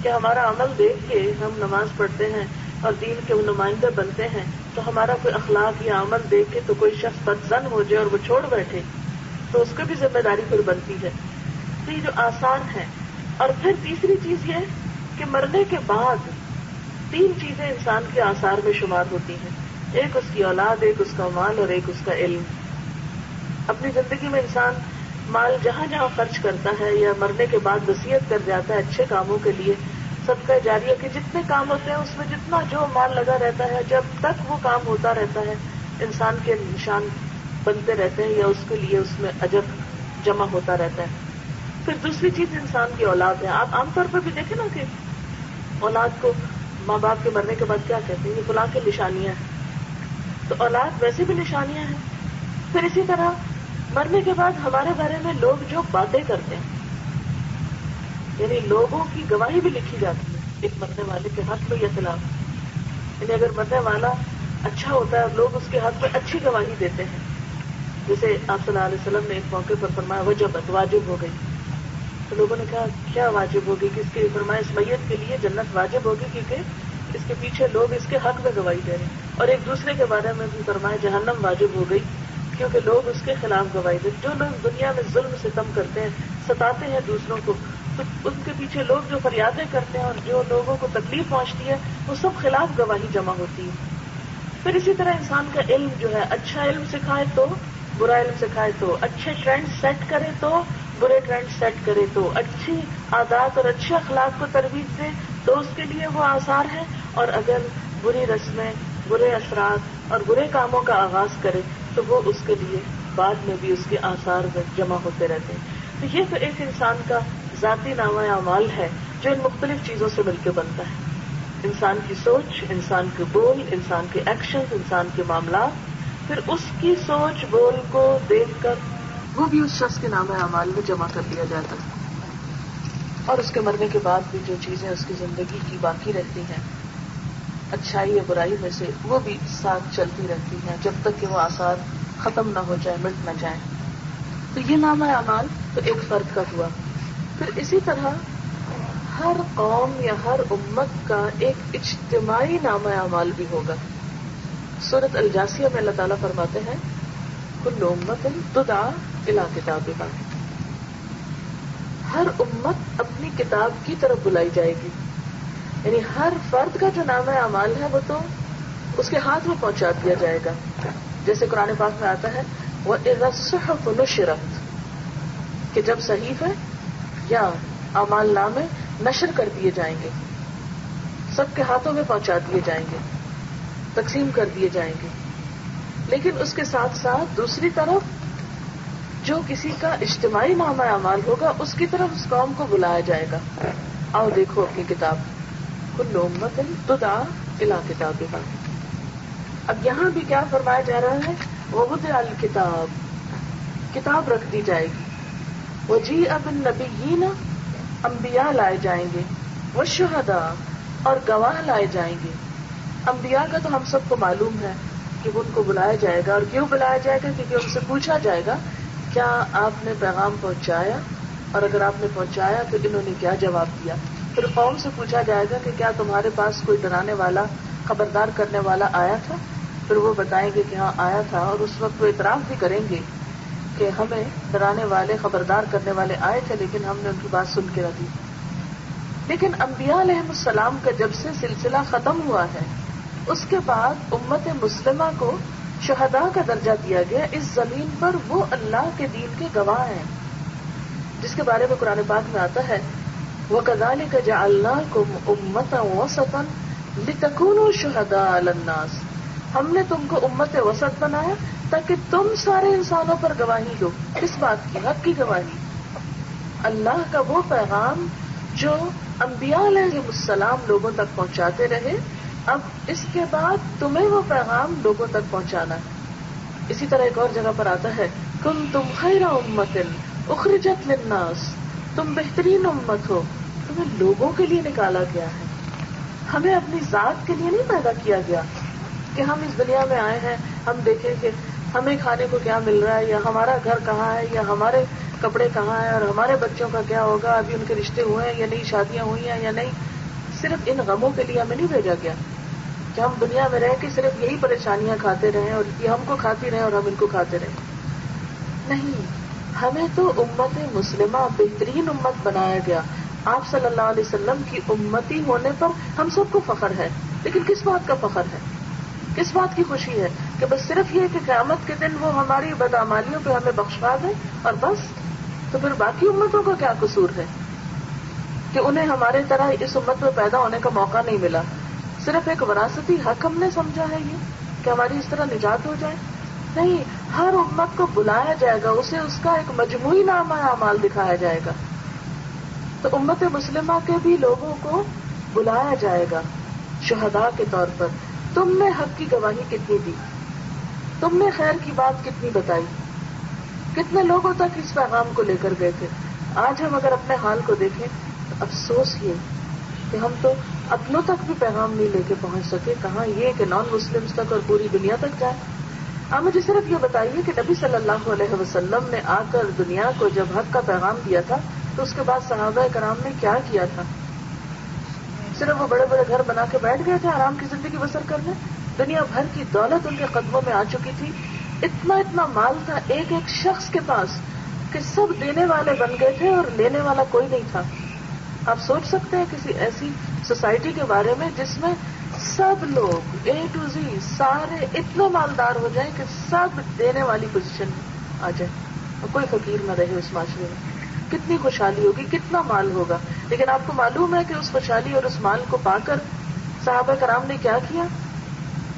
کہ ہمارا عمل دیکھ کے ہم نماز پڑھتے ہیں اور دین کے نمائندے بنتے ہیں، تو ہمارا کوئی اخلاق یا عمل دیکھ کے تو کوئی شخص بدظن ہو جائے اور وہ چھوڑ بیٹھے تو اس کو بھی ذمہ داری پھر بنتی ہے. تو یہ جو آسان ہے. اور پھر تیسری چیز یہ کہ مرنے کے بعد 3 چیزیں انسان کے آثار میں شمار ہوتی ہیں. ایک اس کی اولاد، ایک اس کا مال اور ایک اس کا علم. اپنی زندگی میں انسان مال جہاں جہاں خرچ کرتا ہے یا مرنے کے بعد وصیت کر جاتا ہے اچھے کاموں کے لیے، صدقہ جاریہ کے جتنے کام ہوتے ہیں اس میں جتنا جو مال لگا رہتا ہے جب تک وہ کام ہوتا رہتا ہے انسان کے نشان بنتے رہتے ہیں یا اس کے لیے اس میں اجر جمع ہوتا رہتا ہے. پھر دوسری چیز انسان کی اولاد ہے. آپ عام طور پر بھی دیکھیں نا کہ اولاد کو ماں باپ کے مرنے کے بعد کیا کہتے ہیں، یہ فلاں کی نشانیاں ہیں. تو اولاد ویسے بھی نشانیاں ہیں. پھر اسی طرح مرنے کے بعد ہمارے بارے میں لوگ جو باتیں کرتے ہیں، یعنی لوگوں کی گواہی بھی لکھی جاتی ہے ایک مرنے والے کے حق میں یا خلاف. یعنی اگر مرنے والا اچھا ہوتا ہے اور لوگ اس کے حق میں اچھی گواہی دیتے ہیں، جیسے آپ صلی اللہ علیہ وسلم نے ایک موقع پر فرمایا وجبت، واجب ہو گئی. تو لوگوں نے کہا کیا واجب ہوگی؟ کس کے؟ فرمایا اس میت کے لیے جنت واجب ہوگی کیونکہ اس کے پیچھے لوگ اس کے حق میں گواہی دے رہے ہیں. اور ایک دوسرے کے بارے میں بھی فرمایا جہنم واجب ہو گئی کیونکہ لوگ اس کے خلاف گواہی دے. جو لوگ دنیا میں ظلم ستم کرتے ہیں، ستاتے ہیں دوسروں کو، تو ان کے پیچھے لوگ جو فریادیں کرتے ہیں اور جو لوگوں کو تکلیف پہنچتی ہے وہ سب خلاف گواہی جمع ہوتی ہے. پھر اسی طرح انسان کا علم جو ہے، اچھا علم سکھائے تو، برا علم سکھائے تو، اچھے ٹرینڈ سیٹ کرے تو، برے ٹرینڈ سیٹ کرے تو، اچھی عادات اور اچھے اخلاق کو ترویج دے تو اس کے لیے وہ آثار ہے. اور اگر بری رسمیں، برے اثرات اور برے کاموں کا آغاز کرے تو وہ اس کے لیے بعد میں بھی اس کے آثار میں جمع ہوتے رہتے ہیں. تو یہ تو ایک انسان کا ذاتی نامہ اعمال ہے جو ان مختلف چیزوں سے مل کے بنتا ہے. انسان کی سوچ، انسان کے بول، انسان کے ایکشن، انسان کے معاملات، پھر اس کی سوچ بول کو دیکھ کر وہ بھی اس شخص کے نامہ اعمال میں جمع کر دیا جاتا ہے. اور اس کے مرنے کے بعد بھی جو چیزیں اس کی زندگی کی باقی رہتی ہیں اچھائی یا برائی میں سے وہ بھی ساتھ چلتی رہتی ہیں جب تک کہ وہ آثار ختم نہ ہو جائے، مٹ نہ جائیں. تو یہ نامہ اعمال تو ایک فرد کا ہوا. پھر اسی طرح ہر قوم یا ہر امت کا ایک اجتماعی نامہ اعمال بھی ہوگا. سورۃ الجاثیہ میں اللہ تعالیٰ فرماتے ہیں کل امت تدعی الی کتابہا، ہر امت اپنی کتاب کی طرف بلائی جائے گی. یعنی ہر فرد کا جو نامہ اعمال ہے وہ تو اس کے ہاتھ میں پہنچا دیا جائے گا. جیسے قرآن پاک میں آتا ہے وَإِذَا الصُّحُفُ نُشِرَتْ، کہ جب صحیفے یا اعمال نامے نشر کر دیے جائیں گے، سب کے ہاتھوں میں پہنچا دیے جائیں گے، تقسیم کر دیے جائیں گے. لیکن اس کے ساتھ ساتھ دوسری طرف جو کسی کا اجتماعی نامہ اعمال ہوگا اس کی طرف اس قوم کو بلایا جائے گا، آؤ دیکھو اپنی کتاب. کل امت تدعی الی کتابہا. اب یہاں بھی کیا فرمایا جا رہا ہے ووضع الکتاب، کتاب رکھ دی جائے گی. وجیء بالنبیین، انبیاء لائے جائیں گے. والشہداء، اور گواہ لائے جائیں گے. انبیاء کا تو ہم سب کو معلوم ہے کہ ان کو بلایا جائے گا. اور کیوں بلایا جائے گا؟ کیونکہ ان سے پوچھا جائے گا کیا آپ نے پیغام پہنچایا، اور اگر آپ نے پہنچایا تو انہوں نے کیا جواب دیا. پھر قوم سے پوچھا جائے گا کہ کیا تمہارے پاس کوئی ڈرانے والا، خبردار کرنے والا آیا تھا؟ پھر وہ بتائیں گے کہ ہاں آیا تھا. اور اس وقت وہ اعتراف بھی کریں گے کہ ہمیں ڈرانے والے، خبردار کرنے والے آئے تھے لیکن ہم نے ان کی بات سن کے رکھی. لیکن انبیاء علیہ السلام کا جب سے سلسلہ ختم ہوا ہے اس کے بعد امت مسلمہ کو شہداء کا درجہ دیا گیا. اس زمین پر وہ اللہ کے دین کے گواہ ہیں، جس کے بارے میں قرآن پاک میں آتا ہے وَكَذَلِكَ جَعَلْنَاكُمْ أُمَّةً وَسَطًا لِتَكُونُوا شُهَدَاءَ عَلَى النَّاسِ، ہم نے تم کو امت وسط بنایا تاکہ تم سارے انسانوں پر گواہی دو. کس بات کی؟ حق کی گواہی. اللہ کا وہ پیغام جو انبیاء علیہ السلام لوگوں تک پہنچاتے رہے، اب اس کے بعد تمہیں وہ پیغام لوگوں تک پہنچانا ہے. اسی طرح ایک اور جگہ پر آتا ہے کنتم خیر امۃ اخرجت للناس، تم بہترین امت ہو، تمہیں لوگوں کے لیے نکالا گیا ہے. ہمیں اپنی ذات کے لیے نہیں پیدا کیا گیا کہ ہم اس دنیا میں آئے ہیں ہم دیکھیں کہ ہمیں کھانے کو کیا مل رہا ہے، یا ہمارا گھر کہاں ہے، یا ہمارے کپڑے کہاں ہیں، اور ہمارے بچوں کا کیا ہوگا، ابھی ان کے رشتے ہوئے ہیں یا نہیں، شادیاں ہوئی ہیں یا نہیں. صرف ان غموں کے لیے ہمیں نہیں بھیجا گیا کہ ہم دنیا میں رہ کے صرف یہی پریشانیاں کھاتے رہیں اور یہ ہم کو کھاتی رہیں اور ہم ان کو کھاتے رہیں. نہیں، ہمیں تو امت مسلمہ بہترین امت بنایا گیا. آپ صلی اللہ علیہ وسلم کی امتی ہونے پر ہم سب کو فخر ہے. لیکن کس بات کا فخر ہے، کس بات کی خوشی ہے؟ کہ بس صرف یہ کہ قیامت کے دن وہ ہماری بدعمالیوں پہ ہمیں بخشوا دیں اور بس. تو پھر باقی امتوں کا کیا قصور ہے کہ انہیں ہمارے طرح اس امت میں پیدا ہونے کا موقع نہیں ملا؟ صرف ایک وراثتی حق ہم نے سمجھا ہے یہ کہ ہماری اس طرح نجات ہو جائے؟ نہیں، ہر امت کو بلایا جائے گا، اسے اس کا ایک مجموعی نامہ اعمال دکھایا جائے گا. تو امت مسلمہ کے بھی لوگوں کو بلایا جائے گا شہداء کے طور پر. تم نے حق کی گواہی کتنی دی، تم نے خیر کی بات کتنی بتائی، کتنے لوگوں تک اس پیغام کو لے کر گئے تھے. آج ہم اگر اپنے حال کو دیکھیں تو افسوس یہ کہ ہم تو اپنوں تک بھی پیغام نہیں لے کے پہنچ سکے، کہاں یہ کہ نان مسلمز تک اور پوری دنیا تک جائے. آپ مجھے صرف یہ بتائیے کہ نبی صلی اللہ علیہ وسلم نے آ کر دنیا کو جب حق کا پیغام دیا تھا تو اس کے بعد صحابہ کرام نے کیا کیا تھا؟ صرف وہ بڑے بڑے گھر بنا کے بیٹھ گئے تھے آرام کی زندگی بسر کرنے؟ دنیا بھر کی دولت ان کے قدموں میں آ چکی تھی، اتنا اتنا مال تھا ایک ایک شخص کے پاس کہ سب دینے والے بن گئے تھے اور لینے والا کوئی نہیں تھا. آپ سوچ سکتے ہیں کسی ایسی سوسائٹی کے بارے میں جس میں سب لوگ اے ٹو زی سارے اتنے مالدار ہو جائیں کہ سب دینے والی پوزیشن میں آ جائے اور کوئی فقیر نہ رہے اس معاشرے میں؟ کتنی خوشحالی ہوگی، کتنا مال ہوگا. لیکن آپ کو معلوم ہے کہ اس خوشحالی اور اس مال کو پا کر صحابہ کرام نے کیا کیا؟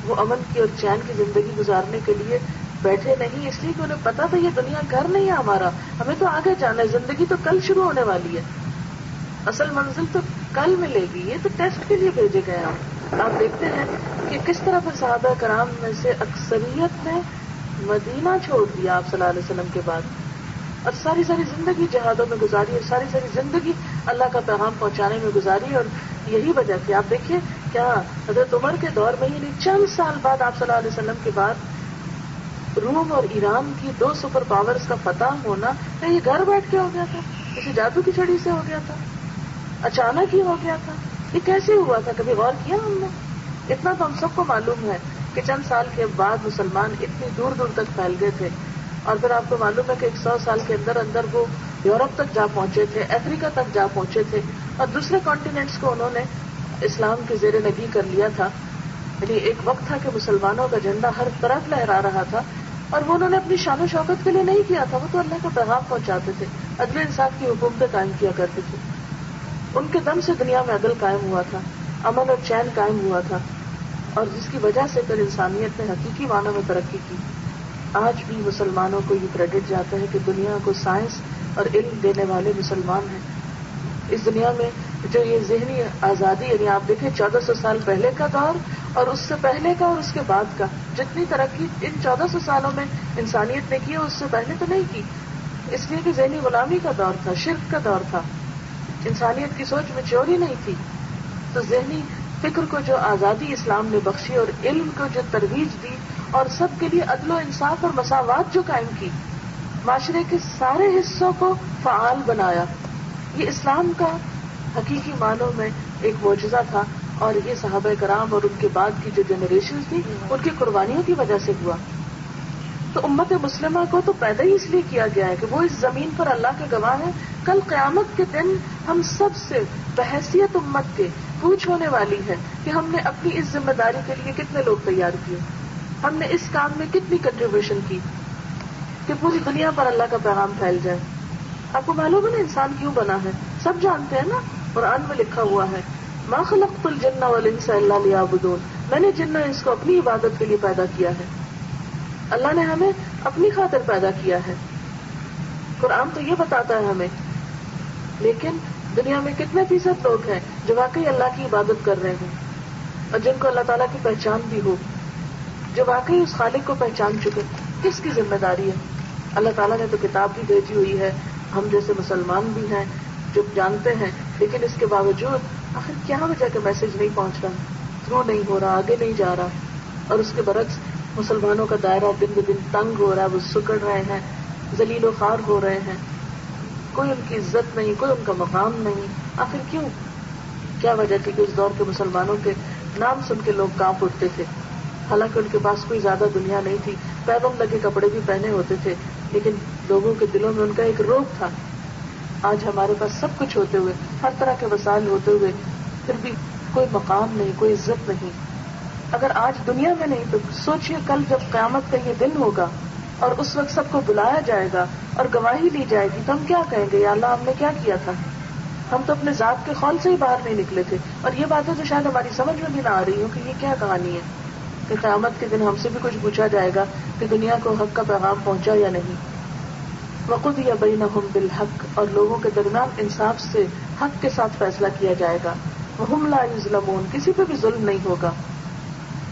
وہ امن کی اور چین کی زندگی گزارنے کے لیے بیٹھے نہیں، اس لیے کہ انہیں پتا تھا یہ دنیا گھر نہیں ہے ہمارا، ہمیں تو آگے جانا ہے، زندگی تو کل شروع ہونے والی ہے، اصل منزل تو کل ملے گی. یہ تو ٹیسٹ کے لیے بھیجے گئے ہیں. آپ دیکھتے ہیں کہ کس طرح پھر صحابہ کرام میں سے اکثریت نے مدینہ چھوڑ دیا آپ صلی اللہ علیہ وسلم کے بعد اور ساری ساری زندگی جہادوں میں گزاری اور ساری ساری زندگی اللہ کا پیغام پہنچانے میں گزاری. اور یہی وجہ تھی. آپ دیکھیے کیا حضرت عمر کے دور میں یعنی چند سال بعد آپ صلی اللہ علیہ وسلم کے بعد روم اور ایران کی 2 سپر پاورز کا فتح ہونا یہ گھر بیٹھ کے ہو گیا تھا؟ کسی جادو کی چھڑی سے ہو گیا تھا؟ اچانک ہی ہو گیا تھا؟ یہ کیسے ہوا تھا؟ کبھی غور کیا ہم نے؟ اتنا تو ہم سب کو معلوم ہے کہ چند سال کے بعد مسلمان اتنی دور دور تک پھیل گئے تھے، اور پھر آپ کو معلوم ہے کہ 100 سال کے اندر اندر وہ یورپ تک جا پہنچے تھے، افریقہ تک جا پہنچے تھے، اور دوسرے کانٹیننٹس کو انہوں نے اسلام کے زیر نگی کر لیا تھا. یعنی ایک وقت تھا کہ مسلمانوں کا جھنڈا ہر طرف لہرا رہا تھا، اور وہ انہوں نے اپنی شان و شوکت کے لیے نہیں کیا تھا، وہ تو اللہ کو پیغام پہنچاتے تھے، عدل انصاف کی حکومتیں قائم کیا کرتے تھے. ان کے دم سے دنیا میں عدل قائم ہوا تھا، امن اور چین قائم ہوا تھا، اور جس کی وجہ سے پھر انسانیت نے حقیقی معنوں میں ترقی کی. آج بھی مسلمانوں کو یہ کریڈٹ جاتا ہے کہ دنیا کو سائنس اور علم دینے والے مسلمان ہیں. اس دنیا میں جو یہ ذہنی آزادی، یعنی آپ دیکھیں 1400 سال پہلے کا دور اور اس سے پہلے کا اور اس کے بعد کا، جتنی ترقی ان 1400 سالوں میں انسانیت نے کی اس سے پہلے تو نہیں کی، اس لیے کہ ذہنی غلامی کا دور تھا، شرک کا دور تھا، انسانیت کی سوچ میں چوری نہیں تھی. تو ذہنی فکر کو جو آزادی اسلام نے بخشی اور علم کو جو ترویج دی اور سب کے لیے عدل و انصاف اور مساوات جو قائم کی، معاشرے کے سارے حصوں کو فعال بنایا، یہ اسلام کا حقیقی معنوں میں ایک معجزہ تھا. اور یہ صحابہ کرام اور ان کے بعد کی جو جنریشن تھی ان کی قربانیوں کی وجہ سے ہوا. تو امت مسلمہ کو تو پیدا ہی اس لیے کیا گیا ہے کہ وہ اس زمین پر اللہ کے گواہ ہیں. کل قیامت کے دن ہم سب سے بحیثیت امت کے پوچھ ہونے والی ہے کہ ہم نے اپنی اس ذمہ داری کے لیے کتنے لوگ تیار کیے، ہم نے اس کام میں کتنی کنٹریبیوشن کی کہ پوری دنیا پر اللہ کا پیغام پھیل جائے. آپ کو معلوم ہے نا انسان کیوں بنا ہے؟ سب جانتے ہیں نا، قرآن میں لکھا ہوا ہے ما خلقت الجن والانس الا لیعبدون، میں نے جن اور انس کو اپنی عبادت کے لیے پیدا کیا ہے. اللہ نے ہمیں اپنی خاطر پیدا کیا ہے، قرآن تو یہ بتاتا ہے ہمیں. لیکن دنیا میں کتنے فیصد لوگ ہیں جو واقعی اللہ کی عبادت کر رہے ہیں اور جن کو اللہ تعالیٰ کی پہچان بھی ہو، جو واقعی اس خالق کو پہچان چکے؟ کس کی ذمہ داری ہے؟ اللہ تعالیٰ نے تو کتاب بھی بھیجی ہوئی ہے، ہم جیسے مسلمان بھی ہیں جو جانتے ہیں، لیکن اس کے باوجود آخر کیا وجہ کہ میسج نہیں پہنچ رہا، تھرو نہیں ہو رہا، آگے نہیں جا رہا. اور اس کے برعکس مسلمانوں کا دائرہ دن بدن تنگ ہو رہا ہے، وہ سکڑ رہے ہیں، ذلیل و خوار ہو رہے ہیں، کوئی ان کی عزت نہیں، کوئی ان کا مقام نہیں. آخر کیوں؟ کیا وجہ تھی کہ اس دور کے مسلمانوں کے نام سن کے لوگ کانپ اٹھتے تھے، حالانکہ ان کے پاس کوئی زیادہ دنیا نہیں تھی، پیغام لگے کپڑے بھی پہنے ہوتے تھے، لیکن لوگوں کے دلوں میں ان کا ایک روب تھا. آج ہمارے پاس سب کچھ ہوتے ہوئے، ہر طرح کے وسائل ہوتے ہوئے، پھر بھی کوئی مقام نہیں، کوئی عزت نہیں. اگر آج دنیا میں نہیں تو سوچئے کل جب قیامت کا یہ دن ہوگا اور اس وقت سب کو بلایا جائے گا اور گواہی لی جائے گی تو ہم کیا کہیں گے؟ یا اللہ ہم نے کیا کیا تھا؟ ہم تو اپنے ذات کے خول سے ہی باہر نہیں نکلے تھے. اور یہ باتیں تو شاید ہماری سمجھ میں بھی نہ آ رہی ہوں کہ یہ کیا کہانی ہے کہ قیامت کے دن ہم سے بھی کچھ پوچھا جائے گا کہ دنیا کو حق کا پیغام پہنچا یا نہیں. وقضی بینہم بالحق، اور لوگوں کے درمیان انصاف سے حق کے ساتھ فیصلہ کیا جائے گا. وہم لا یظلمون، کسی پہ بھی ظلم نہیں ہوگا.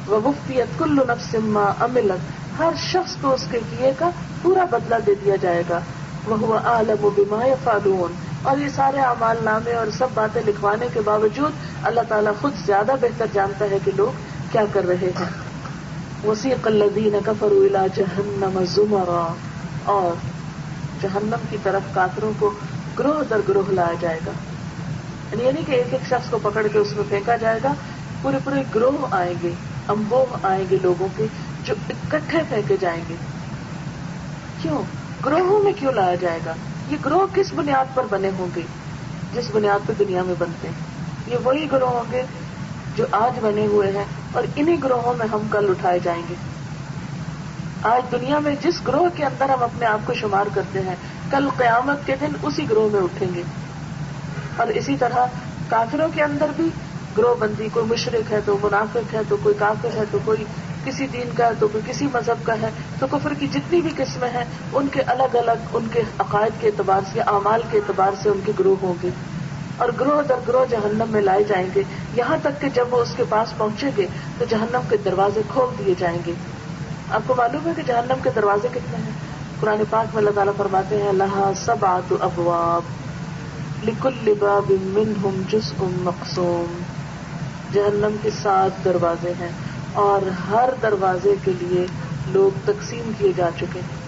ووفیت کل نفس ما عملت، ہر شخص کو اس کے کیے کا پورا بدلہ دے دیا جائے گا. وہو اعلم بما یفعلون، اور یہ سارے اعمال نامے اور سب باتیں لکھوانے کے باوجود اللہ تعالیٰ خود زیادہ بہتر جانتا ہے کہ لوگ کیا کر رہے ہیں. وسیق الذین کفروا الی جہنم زمرا، اور جہنم کی طرف کافروں کو گروہ در گروہ لایا جائے گا. یعنی کہ ایک ایک شخص کو پکڑ کے اس میں پھینکا جائے گا، پورے پورے گروہ آئیں گے، انبوہ آئیں گے لوگوں کے جو اکٹھے پھینکے جائیں گے. کیوں گروہوں میں کیوں لایا جائے گا؟ یہ گروہ کس بنیاد پر بنے ہوں گے؟ جس بنیاد پہ دنیا میں بنتے ہیں. یہ وہی گروہ ہوں گے جو آج بنے ہوئے ہیں، اور انہی گروہوں میں ہم کل اٹھائے جائیں گے. آج دنیا میں جس گروہ کے اندر ہم اپنے آپ کو شمار کرتے ہیں، کل قیامت کے دن اسی گروہ میں اٹھیں گے. اور اسی طرح کافروں کے اندر بھی گروہ بندی، کوئی مشرک ہے تو منافق ہے، تو کوئی کافر ہے، تو کوئی کسی دین کا ہے، تو کوئی کسی مذہب کا ہے. تو کفر کی جتنی بھی قسمیں ہیں ان کے الگ الگ ان کے عقائد کے اعتبار سے، اعمال کے اعتبار سے ان کے گروہ ہوں گے، اور گروہ در گروہ جہنم میں لائے جائیں گے، یہاں تک کہ جب وہ اس کے پاس پہنچیں گے تو جہنم کے دروازے کھول دیے جائیں گے. آپ کو معلوم ہے کہ جہنم کے دروازے کتنے ہیں؟ قرآن پاک میں اللہ تعالیٰ فرماتے ہیں لہا 7 ابواب لکل باب منہم جزء مقسوم. جہنم کے 7 دروازے ہیں اور ہر دروازے کے لیے لوگ تقسیم کیے جا چکے ہیں.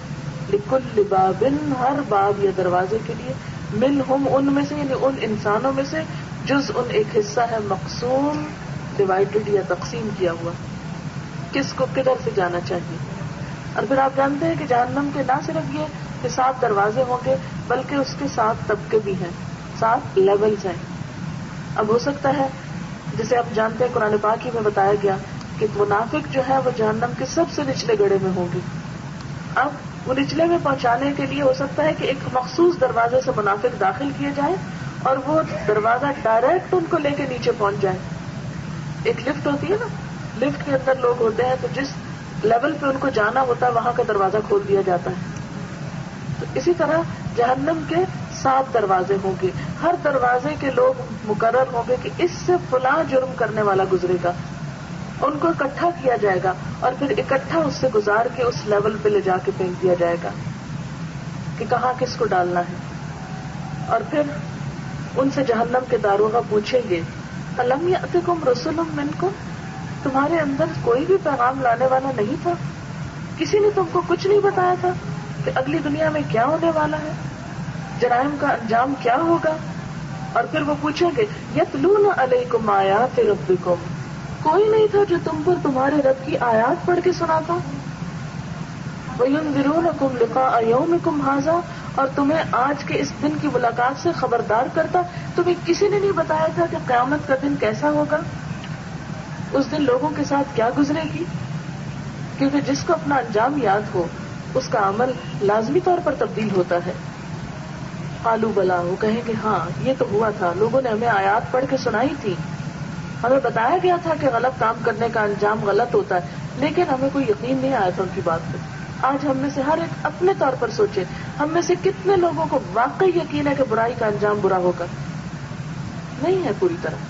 لکل باب، ہر باب یا دروازے کے لیے، منہم ان میں سے یعنی ان انسانوں میں سے، جزء ایک حصہ ہے، مقسوم ڈیوائیڈڈ یا تقسیم کیا ہوا، کس کو کدھر سے جانا چاہیے. اور پھر آپ جانتے ہیں کہ جہنم کے نہ صرف یہ کہ 7 دروازے ہوں گے بلکہ اس کے 7 طبقے بھی ہیں، 7 لیولز ہیں. اب ہو سکتا ہے جسے آپ جانتے ہیں قرآن پاک ہی میں بتایا گیا کہ منافق جو ہے وہ جہنم کے سب سے نچلے گڑھے میں ہوں گے. اب وہ نچلے میں پہنچانے کے لیے ہو سکتا ہے کہ ایک مخصوص دروازے سے منافق داخل کیے جائیں اور وہ دروازہ ڈائریکٹ ان کو لے کے نیچے پہنچ جائے. ایک لفٹ ہوتی ہے نا، لفٹ کے اندر لوگ ہوتے ہیں تو جس لیول پہ ان کو جانا ہوتا ہے وہاں کا دروازہ کھول دیا جاتا ہے. تو اسی طرح جہنم کے 7 دروازے ہوں گے، ہر دروازے کے لوگ مقرر ہوں گے کہ اس سے فلاں جرم کرنے والا گزرے گا. ان کو اکٹھا کیا جائے گا اور پھر اکٹھا اس سے گزار کے اس لیول پہ لے جا کے پھینک دیا جائے گا کہ کہاں کس کو ڈالنا ہے. اور پھر ان سے جہنم کے داروغہ پوچھیں گے الم یأتکم رسل منکم، تمہارے اندر کوئی بھی پیغام لانے والا نہیں تھا؟ کسی نے تم کو کچھ نہیں بتایا تھا کہ اگلی دنیا میں کیا ہونے والا ہے، جرائم کا انجام کیا ہوگا؟ اور پھر وہ پوچھیں گے یتلون علیکم آیات ربکم، کوئی نہیں تھا جو تم پر تمہارے رب کی آیات پڑھ کے سناتا؟ وَيُنذِرُونَكُمْ لِقَاءَ يَوْمِكُمْ هَذَا، اور تمہیں آج کے اس دن کی ملاقات سے خبردار کرتا. تمہیں کسی نے نہیں بتایا تھا کہ قیامت کا دن کیسا ہوگا، اس دن لوگوں کے ساتھ کیا گزرے گی. کیونکہ جس کو اپنا انجام یاد ہو اس کا عمل لازمی طور پر تبدیل ہوتا ہے. قالوا بلا، وہ کہیں گے ہاں یہ تو ہوا تھا، لوگوں نے ہمیں آیات پڑھ کے سنائی تھی، ہمیں بتایا گیا تھا کہ غلط کام کرنے کا انجام غلط ہوتا ہے، لیکن ہمیں کوئی یقین نہیں آیا تھا ان کی بات پہ. آج ہم میں سے ہر ایک اپنے طور پر سوچے، ہم میں سے کتنے لوگوں کو واقعی یقین ہے کہ برائی کا انجام برا ہوگا؟ نہیں ہے پوری طرح.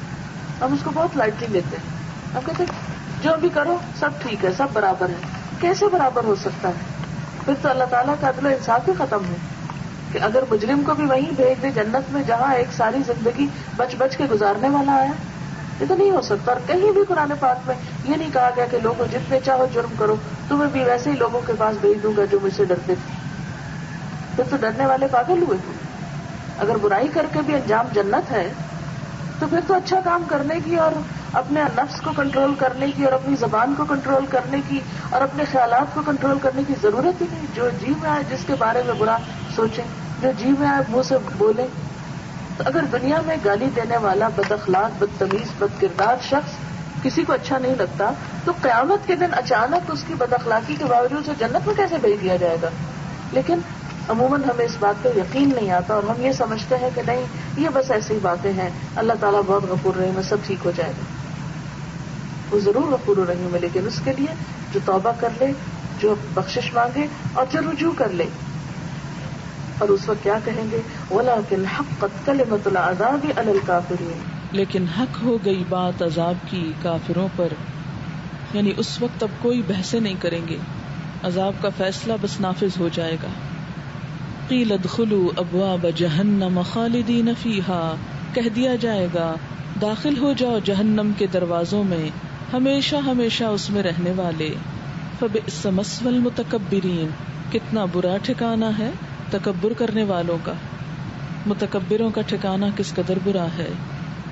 ہم اس کو بہت لائٹلی لیتے ہیں. ہم کہتے ہیں جو بھی کرو سب ٹھیک ہے، سب برابر ہے. کیسے برابر ہو سکتا ہے؟ پھر تو اللہ تعالیٰ کا عدل و انصاف ہی ختم ہے کہ اگر مجرم کو بھی وہیں بھیج دے جنت میں جہاں ایک ساری زندگی بچ بچ کے گزارنے والا آیا. یہ تو نہیں ہو سکتا. اور کہیں بھی قرآن پاک میں یہ نہیں کہا گیا کہ لوگوں جتنے چاہو جرم کرو، تمہیں بھی ویسے ہی لوگوں کے پاس بھیج دوں گا جو مجھ سے ڈرتے تھے. پھر تو ڈرنے والے پاگل ہوئے. اگر برائی کر کے بھی انجام جنت ہے تو پھر تو اچھا کام کرنے کی اور اپنے نفس کو کنٹرول کرنے کی اور اپنی زبان کو کنٹرول کرنے کی اور اپنے خیالات کو کنٹرول کرنے کی ضرورت ہی نہیں. جو جی میں آئے جس کے بارے میں برا سوچیں، جو جی میں آئے منہ سے بولیں. تو اگر دنیا میں گالی دینے والا بد اخلاق، بدتمیز، بد کردار شخص کسی کو اچھا نہیں لگتا تو قیامت کے دن اچانک اس کی بد اخلاقی کے باوجود سے جنت میں کیسے بھیج دیا جائے گا؟ لیکن عموماً ہمیں اس بات پہ یقین نہیں آتا اور ہم یہ سمجھتے ہیں کہ نہیں یہ بس ایسی باتیں ہیں، اللہ تعالیٰ بہت غفور رحیم ہے، سب ٹھیک ہو جائے گا. وہ ضرور غفور رحیم ہے، لیکن اس کے لیے جو توبہ کر لے، جو بخشش مانگے اور جو رجوع کر لے. اور اس وقت کیا کہیں گے؟ وَلَكِنْ حَقَّتْ كَلِمَةُ الْعَذَابِ عَلَى الْكَافِرِينَ، لیکن حق ہو گئی بات عذاب کی کافروں پر. یعنی اس وقت اب کوئی بحثیں نہیں کریں گے، عذاب کا فیصلہ بس نافذ ہو جائے گا. قیل ادخلوا ابواب جہنم خالدین فیہا، کہہ دیا جائے گا داخل ہو جاؤ جہنم کے دروازوں میں، ہمیشہ ہمیشہ اس میں رہنے والے. فبئس مثوى المتکبرین، کتنا برا ٹھکانہ ہے تکبر کرنے والوں کا. متکبروں کا ٹھکانہ کس قدر برا ہے.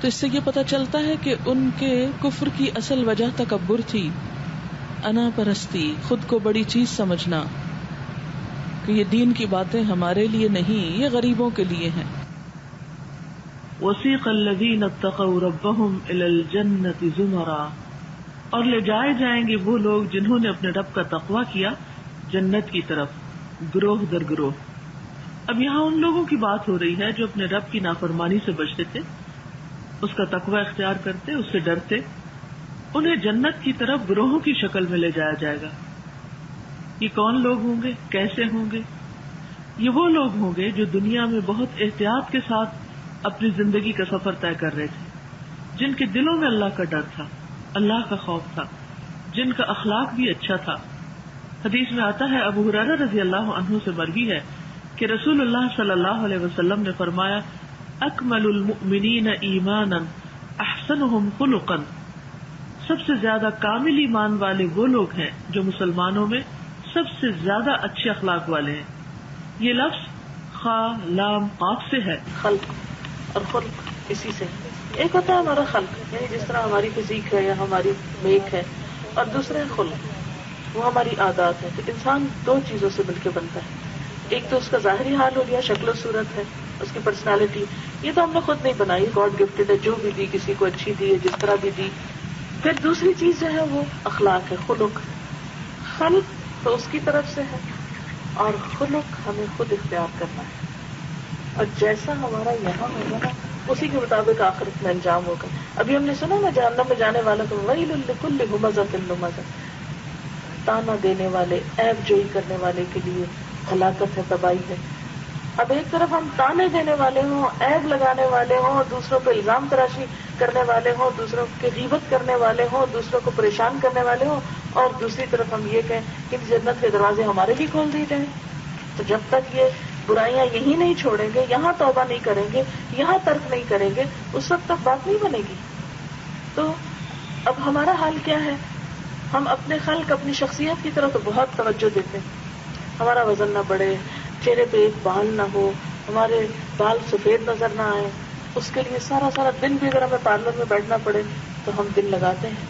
تو اس سے یہ پتہ چلتا ہے کہ ان کے کفر کی اصل وجہ تکبر تھی، انا پرستی، خود کو بڑی چیز سمجھنا کہ یہ دین کی باتیں ہمارے لیے نہیں، یہ غریبوں کے لیے ہیں. وسیق الذین اتقوا ربهم الی الجنۃ زمرا، اور لے جائے جائیں گے وہ لوگ جنہوں نے اپنے رب کا تقوی کیا جنت کی طرف، گروہ در گروہ. اب یہاں ان لوگوں کی بات ہو رہی ہے جو اپنے رب کی نافرمانی سے بچتے تھے، اس کا تقوی اختیار کرتے، اس سے ڈرتے. انہیں جنت کی طرف گروہوں کی شکل میں لے جایا جائے گا. یہ کون لوگ ہوں گے، کیسے ہوں گے؟ یہ وہ لوگ ہوں گے جو دنیا میں بہت احتیاط کے ساتھ اپنی زندگی کا سفر طے کر رہے تھے، جن کے دلوں میں اللہ کا ڈر تھا، اللہ کا خوف تھا، جن کا اخلاق بھی اچھا تھا. حدیث میں آتا ہے، ابو ہریرہ رضی اللہ عنہ سے مروی ہے کہ رسول اللہ صلی اللہ علیہ وسلم نے فرمایا، اکمل المؤمنین ایمانا احسنهم خلقا سب سے زیادہ کامل ایمان والے وہ لوگ ہیں جو مسلمانوں میں سب سے زیادہ اچھے اخلاق والے ہیں. یہ لفظ خا لام قاف سے ہے. خلق اور خلق اسی سے. ایک ہوتا ہے ہمارا خلق، یعنی جس طرح ہماری فزیک ہے یا ہماری میک ہے، اور دوسرا ہے خلق، وہ ہماری عادات ہے. تو انسان دو چیزوں سے مل کے بنتا ہے. ایک تو اس کا ظاہری حال ہو گیا، شکل و صورت ہے، اس کی پرسنالٹی، یہ تو ہم نے خود نہیں بنائی، گاڈ گفٹڈ ہے، جو بھی دی کسی کو اچھی دی ہے، جس طرح بھی دی. پھر دوسری چیز جو ہے وہ اخلاق ہے، خلق. خلق تو اس کی طرف سے ہے اور خلق ہمیں خود اختیار کرنا ہے، اور جیسا ہمارا یہاں ہوگا نا اسی کے مطابق آخرت میں انجام ہوگا. ابھی ہم نے سنا نا جہنم میں جانے والوں کو ویل لکل ہمزۃ لمزہ، تانا دینے والے، عیب جوئی کرنے والے کے لیے ہلاکت ہے، تباہی ہے. اب ایک طرف ہم تانے دینے والے ہوں، عیب لگانے والے ہوں، دوسروں پہ الزام تراشی کرنے والے ہوں، دوسروں کی غیبت کرنے والے ہوں، دوسروں کو پریشان کرنے والے ہوں، اور دوسری طرف ہم یہ کہیں کہ جنت کے دروازے ہمارے بھی کھول دیے جائیں. تو جب تک یہ برائیاں یہی نہیں چھوڑیں گے، یہاں توبہ نہیں کریں گے، یہاں ترک نہیں کریں گے، اس وقت تک بات نہیں بنے گی. تو اب ہمارا حال کیا ہے؟ ہم اپنے خلق، اپنی شخصیت کی طرف تو بہت توجہ دیتے ہیں. ہمارا وزن نہ بڑھے، چہرے پہ ایک بال نہ ہو، ہمارے بال سفید نظر نہ آئے، اس کے لیے سارا دن بھی اگر ہمیں پارلر میں بیٹھنا پڑے تو ہم دن لگاتے ہیں.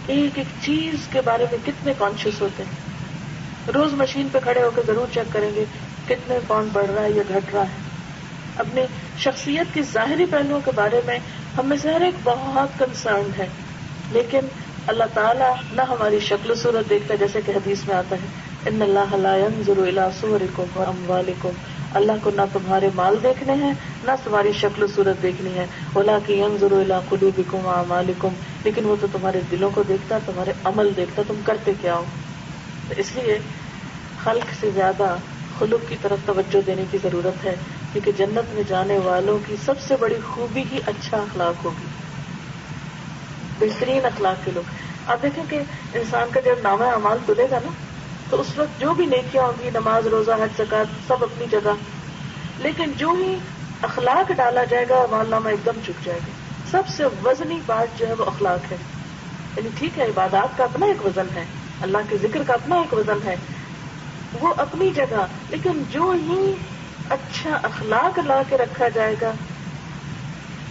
ایک ایک چیز کے بارے میں کتنے کانشیس ہوتے ہیں. روز مشین پہ کھڑے ہو کے ضرور چیک کریں گے کتنے پاؤنڈ بڑھ رہا ہے یا گھٹ رہا ہے. اپنی شخصیت کی ظاہری پہلوؤں کے بارے میں ہم میں سے ہر ایک بہت کنسرنڈ ہے، لیکن اللہ تعالیٰ نہ ہماری شکل و صورت دیکھتا، جیسے کہ حدیث میں آتا ہے ان اللہ لا ينظر الى صورکم واموالکم، اللہ کو نہ تمہارے مال دیکھنے ہیں نہ تمہاری شکل و صورت دیکھنی ہے، ولکن ينظر الى قلوبکم واعمالکم، لیکن وہ تو تمہارے دلوں کو دیکھتا، تمہارے عمل دیکھتا، تم کرتے کیا ہو. تو اس لیے خلق سے زیادہ خلق کی طرف توجہ دینے کی ضرورت ہے، کیونکہ جنت میں جانے والوں کی سب سے بڑی خوبی ہی اچھا اخلاق ہوگی، بہترین اخلاق کے لوگ. آپ دیکھیں کہ انسان کا جب نامہ اعمال تلے گا نا تو اس وقت جو بھی نیکیاں ہوں گی، نماز، روزہ، حج، زکوٰۃ، سب اپنی جگہ، لیکن جو ہی اخلاق ڈالا جائے گا اعمال نامہ ایک دم جھک جائے گا. سب سے وزنی بات جو ہے وہ اخلاق ہے. یعنی ٹھیک ہے عبادات کا اپنا ایک وزن ہے، اللہ کے ذکر کا اپنا ایک وزن ہے، وہ اپنی جگہ، لیکن جو ہی اچھا اخلاق لا کے رکھا جائے گا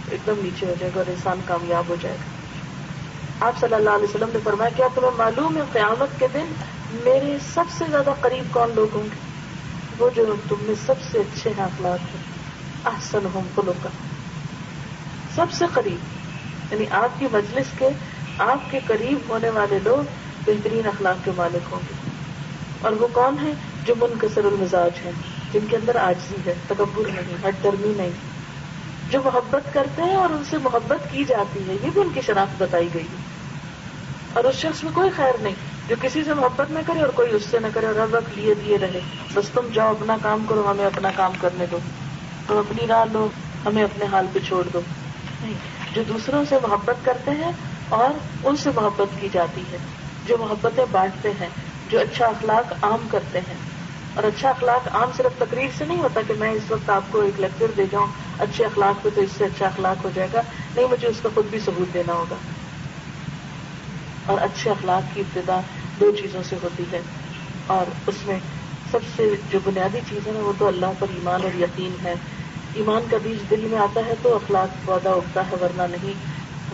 ایک دم نیچے ہو جائے گا اور انسان کامیاب ہو جائے گا. آپ صلی اللہ علیہ وسلم نے فرمایا کیا تمہیں معلوم ہے قیامت کے دن میرے سب سے زیادہ قریب کون لوگ ہوں گے؟ وہ جو تم میں سب سے اچھے ہیں اخلاق ہیں، احسنہم خلقا، سب سے قریب، یعنی آپ کی مجلس کے، آپ کے قریب ہونے والے لوگ بہترین اخلاق کے مالک ہوں گے. اور وہ کون ہیں؟ جو منکسر المزاج ہیں، جن کے اندر عاجزی ہے، تکبر نہیں، ہٹ درمی نہیں، جو محبت کرتے ہیں اور ان سے محبت کی جاتی ہے، یہ بھی ان کی شناخت بتائی گئی ہے. اور اس شخص میں کوئی خیر نہیں جو کسی سے محبت نہ کرے اور کوئی اس سے نہ کرے اور ہر وقت لیے دیے رہے، بس تم جاؤ اپنا کام کرو، ہمیں اپنا کام کرنے دو، تم اپنی راہ لو، ہمیں اپنے حال پہ چھوڑ دو. نہیں، جو دوسروں سے محبت کرتے ہیں اور ان سے محبت کی جاتی ہے، جو محبتیں بانٹتے ہیں، جو اچھا اخلاق عام کرتے ہیں. اور اچھا اخلاق عام صرف تقریر سے نہیں ہوتا کہ میں اس وقت آپ کو ایک لیکچر دے جاؤں اچھے اخلاق پہ تو اس سے اچھا اخلاق ہو جائے گا، نہیں، مجھے اس کا خود بھی ثبوت دینا ہوگا. اور اچھے اخلاق کی ابتدا دو چیزوں سے ہوتی ہے، اور اس میں سب سے جو بنیادی چیز ہے نا وہ تو اللہ پر ایمان اور یقین ہے. ایمان کا بیج دل میں آتا ہے تو اخلاق پودا اگتا ہے، ورنہ نہیں.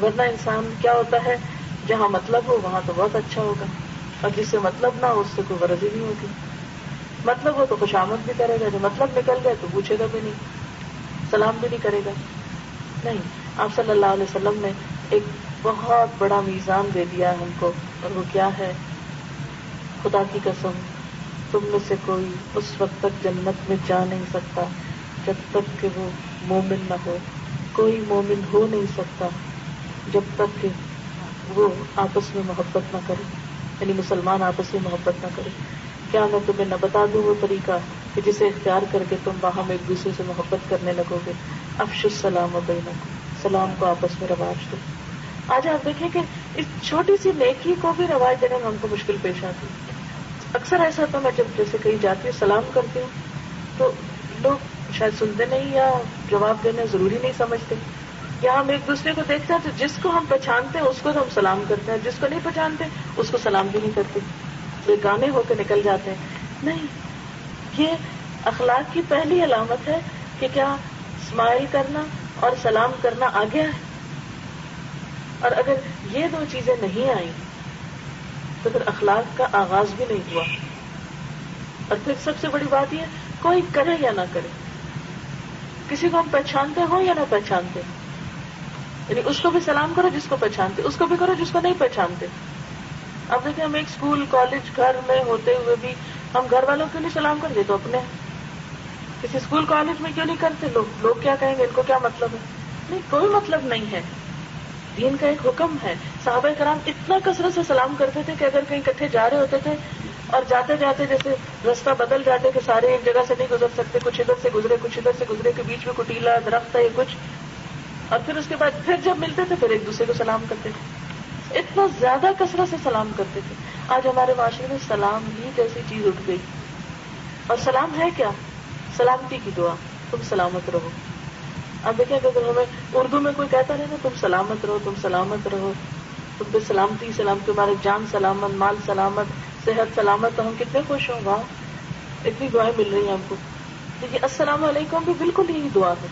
ورنہ انسان کیا ہوتا ہے، جہاں مطلب ہو وہاں تو بہت اچھا ہوگا، اور جس سے مطلب نہ ہو اس سے کوئی غرض ہی نہیں ہوگی. مطلب ہو تو خوشامد بھی کرے گا، جو مطلب نکل گئے تو پوچھے گا بھی نہیں، سلام بھی نہیں کرے گا. نہیں، آپ صلی اللہ علیہ وسلم نے ایک بہت بڑا میزان دے دیا ہم کو، اور وہ کیا ہے؟ خدا کی قسم تم میں سے کوئی اس وقت تک جنت میں جا نہیں سکتا جب تک کہ وہ مومن نہ ہو. کوئی مومن ہو نہیں سکتا جب تک کہ وہ آپس میں محبت نہ کرے، یعنی مسلمان آپس میں محبت نہ کرے. کیا میں تمہیں نہ بتا دوں وہ طریقہ کہ جسے اختیار کر کے تم باہم ایک دوسرے سے محبت کرنے لگو گے؟ افشوا السلام بینکم، سلام کو آپس میں رواج دو. آج آپ دیکھیں کہ اس چھوٹی سی نیکی کو بھی رواج دینے میں ہم کو مشکل پیش آتی. اکثر ایسا ہوتا میں جب جیسے کہیں جاتی ہوں سلام کرتی ہوں تو لوگ شاید سنتے نہیں یا جواب دینا ضروری نہیں سمجھتے، یا ہم ایک دوسرے کو دیکھتے ہیں تو جس کو ہم پہچانتے ہیں اس کو تو ہم سلام کرتے ہیں, جس کو نہیں پہچانتے اس کو سلام بھی نہیں کرتے, وہ گانے ہو کے نکل جاتے ہیں. نہیں, یہ اخلاق کی پہلی علامت ہے کہ کیا اسمائل کرنا اور سلام کرنا آ گیا ہے. اور اگر یہ دو چیزیں نہیں آئیں تو پھر اخلاق کا آغاز بھی نہیں ہوا. اور پھر سب سے بڑی بات یہ, کوئی کرے یا نہ کرے, کسی کو ہم پہچانتے ہوں یا نہ پہچانتے, یعنی اس کو بھی سلام کرو جس کو پہچانتے, اس کو بھی کرو جس کو نہیں پہچانتے. اب دیکھیں, ہم ایک اسکول کالج گھر میں ہوتے ہوئے بھی ہم گھر والوں کیوں نہیں سلام کرتے, تو اپنے کسی اسکول کالج میں کیوں نہیں کرتے, لوگ کیا کہیں گے, ان کو کیا مطلب ہے. نہیں, کوئی مطلب نہیں ہے, دین کا ایک حکم ہے. صحابہ کرام اتنا کثرت سے سلام کرتے تھے کہ اگر کہیں اکٹھے جا رہے ہوتے تھے اور جاتے جاتے جیسے راستہ بدل جاتے کہ سارے ایک جگہ سے نہیں گزر سکتے, کچھ ادھر سے گزرے کچھ ادھر سے گزرے, کے بیچ میں کٹیلا درخت ہے یا کچھ, اور پھر اس کے بعد پھر جب ملتے تھے پھر ایک دوسرے کو سلام کرتے تھے. اتنا زیادہ کثرت سے سلام کرتے تھے. آج ہمارے معاشرے میں سلام ہی جیسی چیز اٹھ گئی. اور سلام ہے کیا؟ سلامتی کی دعا, تم سلامت رہو. اب دیکھیں کہ اگر ہمیں اردو میں کوئی کہتا رہے نا تم سلامت رہو, تم سلامت رہو, تم پہ سلامتی سلام, تمہارے جان سلامت, مال سلامت, صحت سلامت, تو ہم کتنے خوش ہوں. واہ, اتنی دعائیں مل رہی ہیں ہم کو. دیکھیے السلام علیکم بھی بالکل یہی دعا ہے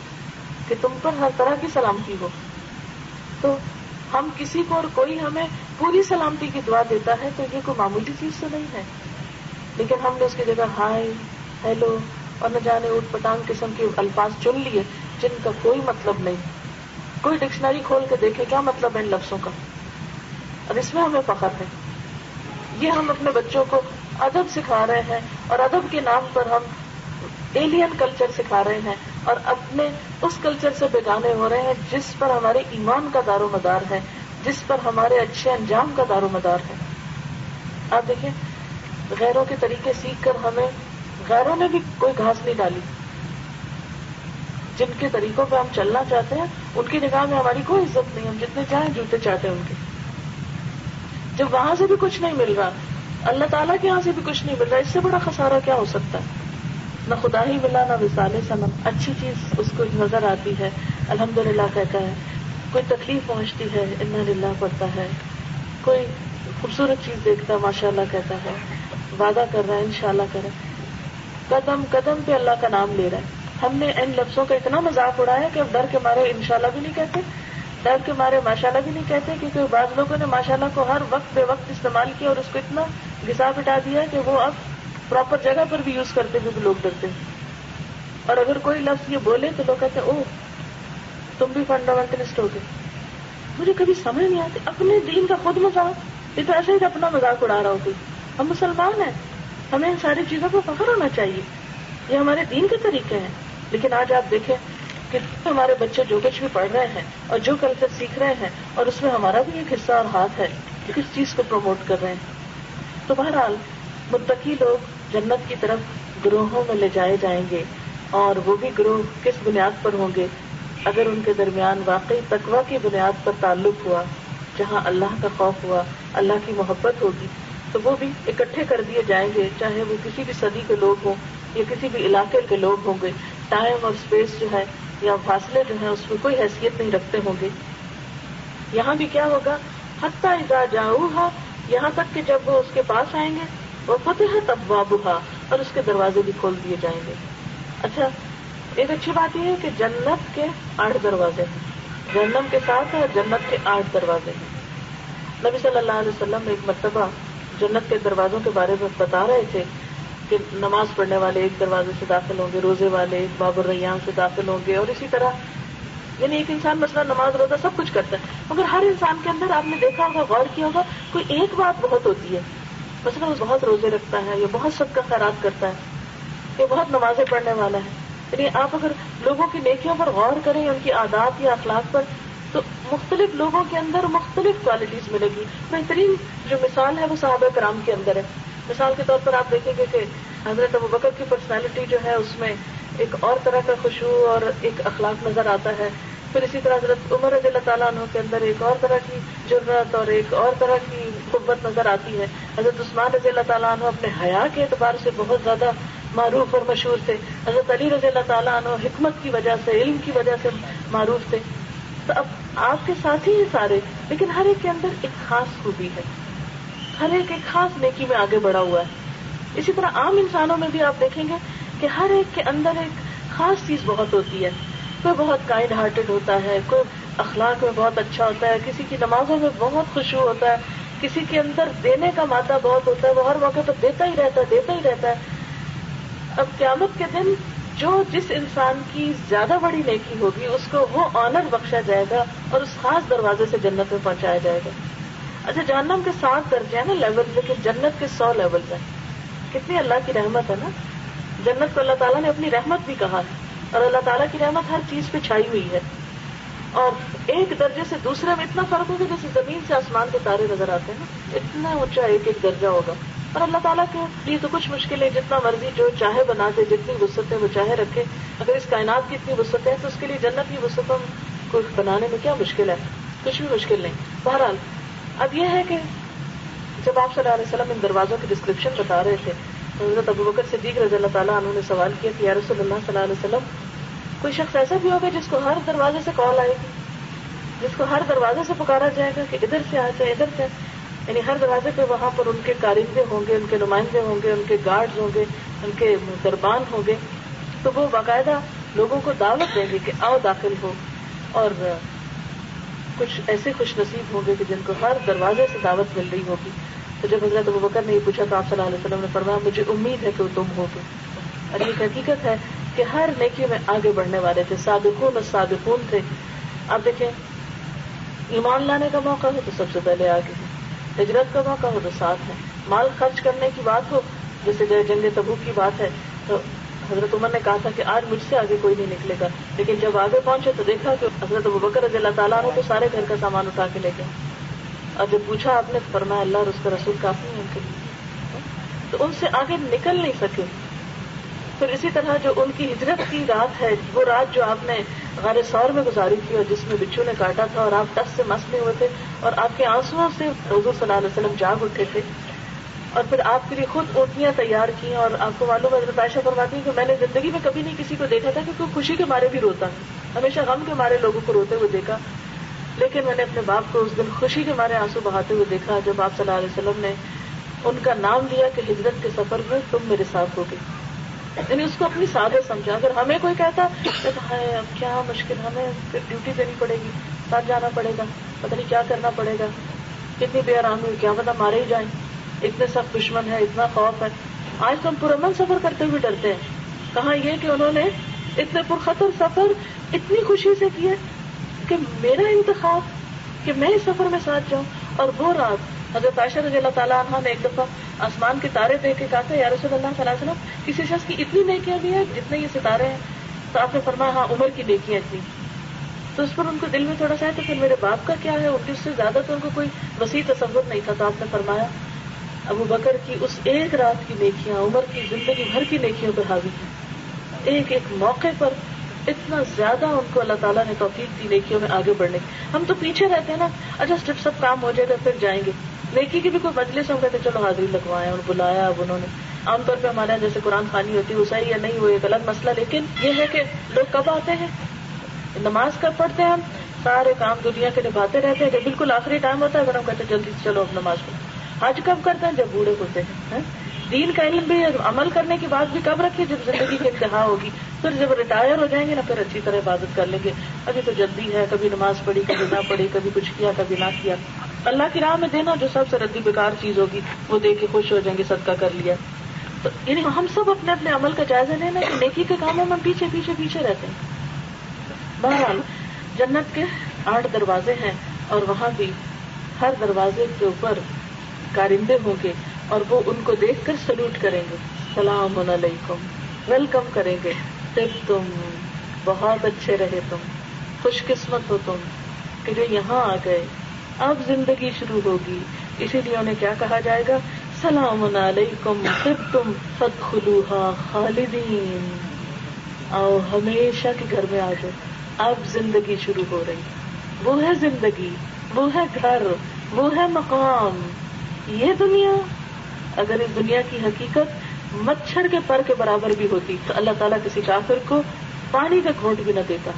کہ تم پر ہر طرح کی سلامتی ہو. تو ہم کسی کو اور کوئی ہمیں پوری سلامتی کی دعا دیتا ہے تو یہ کوئی معمولی چیز تو نہیں ہے. لیکن ہم نے اس کی جگہ ہائے, ہیلو اور نہ جانے اوٹ پٹانگ قسم کے الفاظ چن لیے جن کا کوئی مطلب نہیں. کوئی ڈکشنری کھول کے دیکھے کیا مطلب ہے ان لفظوں کا, اور اس میں ہمیں فخر ہے. یہ ہم اپنے بچوں کو ادب سکھا رہے ہیں, اور ادب کے نام پر ہم ایلین کلچر سکھا رہے ہیں, اور اپنے اس کلچر سے بیگانے ہو رہے ہیں جس پر ہمارے ایمان کا دار و مدار ہے, جس پر ہمارے اچھے انجام کا دار و مدار ہے. آپ دیکھیں, غیروں کے طریقے سیکھ کر ہمیں غیروں نے بھی کوئی گھاس نہیں ڈالی. جن کے طریقوں پہ ہم چلنا چاہتے ہیں ان کی نگاہ میں ہماری کوئی عزت نہیں, ہم جتنے چاہیں جوتے چاہتے ہیں ان کے. جب وہاں سے بھی کچھ نہیں مل رہا, اللہ تعالیٰ کے یہاں سے بھی کچھ نہیں مل رہا, اس سے بڑا خسارہ کیا ہو سکتا ہے. نہ خدا ہی ملا نہ وصال صنم. اچھی چیز اس کو نظر آتی ہے, الحمدللہ کہتا ہے. کوئی تکلیف پہنچتی ہے, انا للہ پڑھتا ہے. کوئی خوبصورت چیز دیکھتا ہے, ماشاءاللہ کہتا ہے. وعدہ کر رہا ہے, انشاءاللہ کرے. قدم قدم پہ اللہ کا نام لے رہا ہے. ہم نے ان لفظوں کا اتنا مذاق اڑایا کہ اب ڈر کے مارے انشاءاللہ بھی نہیں کہتے, ڈر کے مارے ماشاءاللہ بھی نہیں کہتے, کیونکہ بعض لوگوں نے ماشاءاللہ کو ہر وقت بے وقت استعمال کیا اور اس کو اتنا گھسا پٹا دیا کہ وہ اب پراپر جگہ پر بھی یوز کرتے ہوئے بھی لوگ ڈرتے ہیں. اور اگر کوئی لفظ یہ بولے تو لوگ کہتے ہیں اوہ تم بھی فنڈامنٹلسٹ ہو گئے. مجھے کبھی سمجھ نہیں آتی, اپنے دین کا خود مذاق, یہ تو ایسے ہی اپنا مذاق اڑا رہا ہو کوئی. ہم مسلمان ہیں, ہمیں ان ساری چیزوں کو فخر ہونا چاہیے, یہ ہمارے دین کے طریقے ہیں. لیکن آج آپ دیکھیں کہ ہمارے بچے جو کچھ بھی پڑھ رہے ہیں اور جو کلچر سیکھ رہے ہیں, اور اس میں ہمارا بھی ایک حصہ اور ہاتھ ہے کہ کس چیز کو پروموٹ کر رہے ہیں. تو بہرحال متقی لوگ جنت کی طرف گروہوں میں لے جائے جائیں گے, اور وہ بھی گروہ کس بنیاد پر ہوں گے؟ اگر ان کے درمیان واقعی تقویٰ کی بنیاد پر تعلق ہوا, جہاں اللہ کا خوف ہوا, اللہ کی محبت ہوگی, تو وہ بھی اکٹھے کر دیے جائیں گے, چاہے وہ کسی بھی صدی کے لوگ ہوں یا کسی بھی علاقے کے لوگ ہوں گے. ٹائم اور اسپیس جو ہے یا فاصلے جو ہیں اس میں کوئی حیثیت نہیں رکھتے ہوں گے. یہاں بھی کیا ہوگا, حتی اذا جاؤہا, یہاں تک کہ جب وہ اس کے پاس آئیں گے, وہ فتحت ابوابہا, اور اس کے دروازے بھی کھول دیے جائیں گے. اچھا, ایک اچھی بات یہ ہے کہ جنت کے 8 دروازے ہیں, جہنم کے 7 ہیں اور جنت کے 8 دروازے ہیں. نبی صلی اللہ علیہ وسلم ایک مرتبہ جنت کے دروازوں کے بارے میں بتا رہے تھے کہ نماز پڑھنے والے ایک دروازے سے داخل ہوں گے, روزے والے ایک باب الریان سے داخل ہوں گے, اور اسی طرح یعنی ایک انسان مثلا نماز روزہ سب کچھ کرتا ہے, مگر ہر انسان کے اندر آپ نے دیکھا ہوگا, غور کیا ہوگا, کوئی ایک بات بہت ہوتی ہے. مثلا وہ بہت روزے رکھتا ہے, یا بہت صدقہ خیرات کرتا ہے, یا بہت نمازیں پڑھنے والا ہے. یعنی آپ اگر لوگوں کی نیکیوں پر غور کریں, ان کی عادات یا اخلاق پر, تو مختلف لوگوں کے اندر مختلف کوالٹیز ملے گی. بہترین جو مثال ہے وہ صحابہ کرام کے اندر ہے. مثال کے طور پر آپ دیکھیں گے کہ حضرت ابوبکر کی پرسنالٹی جو ہے اس میں ایک اور طرح کا خشوع اور ایک اخلاق نظر آتا ہے. پھر اسی طرح حضرت عمر رضی اللہ تعالیٰ عنہ کے اندر ایک اور طرح کی جرأت اور ایک اور طرح کی قوت نظر آتی ہے. حضرت عثمان رضی اللہ تعالیٰ عنہ اپنے حیا کے اعتبار سے بہت زیادہ معروف اور مشہور تھے. حضرت علی رضی اللہ تعالیٰ عنہ حکمت کی وجہ سے, علم کی وجہ سے معروف تھے. تو اب آپ کے ساتھی ہیں سارے، لیکن ہر ایک کے اندر ایک خاص خوبی ہے، ہر ایک خاص نیکی میں آگے بڑھا ہوا ہے۔ اسی طرح عام انسانوں میں بھی آپ دیکھیں گے کہ ہر ایک کے اندر ایک خاص چیز بہت ہوتی ہے، کوئی بہت کائنڈ ہارٹڈ ہوتا ہے، کوئی اخلاق میں بہت اچھا ہوتا ہے، کسی کی نمازوں میں بہت خشوع ہوتا ہے، کسی کے اندر دینے کا مادہ بہت ہوتا ہے، وہ ہر موقع پر دیتا ہی رہتا ہے۔ اب قیامت کے دن جو جس انسان کی زیادہ بڑی نیکی ہوگی اس کو وہ آنر بخشا جائے گا اور اس خاص دروازے سے جنت میں پہنچایا جائے گا۔ اچھا، جہنم کے 7 درجے ہیں نا لیول، لیکن جنت کے 100 لیولز ہیں۔ کتنی اللہ کی رحمت ہے نا، جنت کو اللہ تعالیٰ نے اپنی رحمت بھی کہا ہے، اور اللہ تعالیٰ کی رحمت ہر چیز پہ چھائی ہوئی ہے، اور ایک درجے سے دوسرے میں اتنا فرق ہوگا جیسے زمین سے آسمان کے تارے نظر آتے ہیں نا، اتنا اونچا ایک ایک درجہ ہوگا۔ اور اللہ تعالیٰ کے لیے تو کچھ مشکل ہے، جتنا مرضی جو چاہے بنا دے، جتنی وسعتیں وہ چاہے رکھے۔ اگر اس کائنات کی اتنی وسعتیں ہیں تو اس کے لیے جنت کی وسعتوں کو بنانے میں کیا مشکل ہے؟ کچھ بھی مشکل نہیں۔ بہرحال اب یہ ہے کہ جب آپ صلی اللہ علیہ وسلم ان دروازوں کی ڈسکرپشن بتا رہے تھے تو حضرت ابوبکر صدیق رضی اللہ تعالیٰ عنہ نے سوال کیا کہ یا رسول اللہ صلی اللہ علیہ وسلم، کوئی شخص ایسا بھی ہوگا جس کو ہر دروازے سے کال آئے گی، جس کو ہر دروازے سے پکارا جائے گا کہ ادھر سے آ جائے، ادھر سے، یعنی ہر دروازے پہ وہاں پر ان کے کارندے ہوں گے، ان کے نمائندے ہوں گے، ان کے گارڈز ہوں گے، ان کے دربان ہوں گے، تو وہ باقاعدہ لوگوں کو دعوت دیں گے کہ آؤ داخل ہو، اور کچھ ایسے خوش نصیب ہوں گے کہ جن کو ہر دروازے سے دعوت مل رہی ہوگی۔ تو جب حضرت ابوبکر نے یہ پوچھا تو آپ صلی اللہ علیہ وسلم نے فرمایا مجھے امید ہے کہ وہ تم ہوگے، اور یہ حقیقت ہے کہ ہر نیکی میں آگے بڑھنے والے تھے، سابقون السابقون تھے۔ آپ دیکھیں، ایمان لانے کا موقع ہو تو سب سے پہلے آگے ہیں، ہجرت کا موقع ہو تو ساتھ ہے، مال خرچ کرنے کی بات ہو، جیسے جنگ تبوک کی بات ہے تو حضرت عمر نے کہا تھا کہ آج مجھ سے آگے کوئی نہیں نکلے گا، لیکن جب آگے پہنچے تو دیکھا کہ حضرت ابوبکر رضی اللہ تعالیٰ عنہ تو سارے گھر کا سامان اٹھا کے لے گئے، اور جب پوچھا آپ نے فرمایا اللہ اور اس کا رسول کافی ہیں ان کے لیے، تو ان سے آگے نکل نہیں سکے۔ پھر اسی طرح جو ان کی ہجرت کی رات ہے، وہ رات جو آپ نے غار ثور میں گزاری تھی اور جس میں بچھو نے کاٹا تھا اور آپ ٹس سے مسلے ہوئے تھے اور آپ کے آنسوؤں سے حضور صلی اللہ علیہ وسلم جاگ اٹھے تھے، اور پھر آپ کے لیے خود اونٹنیاں تیار کی، اور آپ کو معلوم ہے حضرت عائشہ فرماتی ہیں کہ میں نے زندگی میں کبھی نہیں کسی کو دیکھا تھا کہ کوئی خوشی کے مارے بھی روتا ہے، ہمیشہ غم کے مارے لوگوں کو روتے ہوئے دیکھا، لیکن میں نے اپنے باپ کو اس دن خوشی کے مارے آنسو بہاتے ہوئے دیکھا جب آپ صلی اللہ علیہ وسلم نے ان کا نام لیا کہ ہجرت کے سفر میں تم میرے ساتھ ہوگے، یعنی اس کو اپنی سعادت سمجھا۔ اگر ہمیں کوئی کہتا ہے اب کیا مشکل، ہمیں پھر ڈیوٹی دینی پڑے گی، ساتھ جانا پڑے گا، پتہ نہیں کیا کرنا پڑے گا، کتنی بے آرامی ہوئی، کیا پتہ مارے ہی جائیں، اتنے سخت دشمن ہے، اتنا خوف ہے۔ آج تو ہم پرامن سفر کرتے ہوئے ڈرتے ہیں، کہاں یہ کہ انہوں نے اتنے پرخطر سفر اتنی خوشی سے کیا کہ میرا انتخاب کہ میں اس سفر میں ساتھ جاؤں۔ اور وہ رات حضرت عائشہ رضی اللہ تعالیٰ عنہ نے ایک دفعہ آسمان کے تارے دیکھ کے کہا تھا یا رسول اللہ صلی اللہ علیہ وسلم کسی شخص کی اتنی نیکیاں بھی ہیں جتنے یہ ستارے ہیں، تو آپ نے فرمایا ہاں عمر کی نیکیاں اتنی، تو اس پر ان کو دل میں تھوڑا سا ہے تو پھر میرے باپ کا کیا ہے، ان کی اس سے زیادہ تو ان کو کوئی وسیع تصور نہیں تھا، تو آپ نے فرمایا ابو بکر کی اس ایک رات کی نیکیاں عمر کی زندگی بھر کی نیکیوں پر حاوی ہیں، ایک ایک موقع پر اتنا زیادہ ان کو اللہ تعالیٰ نے توفیق دی نیکیوں میں آگے بڑھنے کی۔ ہم تو پیچھے رہتے ہیں نا، اچھا جب سب کام ہو جائے گا پھر جائیں گے، نیکی کی بھی کوئی مجلس ہم کہتے چلو حاضری لگوائے اور بلایا اب انہوں نے، عام طور پہ ہمارے یہاں جیسے قرآن خوانی ہوتی ہے وہ صحیح یا نہیں وہ ایک الگ مسئلہ، لیکن یہ ہے کہ لوگ کب آتے ہیں، نماز کب پڑھتے ہیں، ہم سارے کام دنیا کے نبھاتے رہتے ہیں، جب بالکل آخری ٹائم ہوتا ہے پھر ہم کہتے ہیں جلدی سے چلو اب نماز پڑھو۔ حج کب کرتے ہیں، جب بوڑھے ہوتے ہیں۔ دین کا علم بھی عمل کرنے کی بات بھی کب رکھیے، جب زندگی کی انتہا ہوگی، پھر جب ریٹائر ہو جائیں گے نا پھر اچھی طرح عبادت کر لیں گے، ابھی تو جلدی ہے، کبھی نماز پڑھی کبھی نہ پڑھی، کبھی کچھ کیا کبھی نہ کیا۔ اللہ کی راہ میں دینا جو سب سے ردی بیکار چیز ہوگی وہ دے کے خوش ہو جائیں گے، صدقہ کر لیا۔ تو یعنی ہم سب اپنے اپنے عمل کا جائزہ لینا کہ نیکی کے کاموں میں پیچھے پیچھے پیچھے رہتے ہیں۔ بہرحال جنت کے 8 دروازے ہیں اور وہاں بھی ہر دروازے کے اوپر کارندے ہوں گے اور وہ ان کو دیکھ کر سلوٹ کریں گے، سلام علیکم، ویلکم کریں گے، تم بہت اچھے رہے، تم خوش قسمت ہو تم کہ جو یہاں آ گئے، اب زندگی شروع ہوگی۔ اسی لیے انہیں کیا کہا جائے گا، سلام علیکم طبتم فادخلوها خالدین، آؤ ہمیشہ کے گھر میں آ جاؤ، اب زندگی شروع ہو رہی، وہ ہے زندگی، وہ ہے گھر، وہ ہے مقام۔ یہ دنیا اگر اس دنیا کی حقیقت مچھر کے پر کے برابر بھی ہوتی تو اللہ تعالیٰ کسی کافر کو پانی کا گھونٹ بھی نہ دیتا،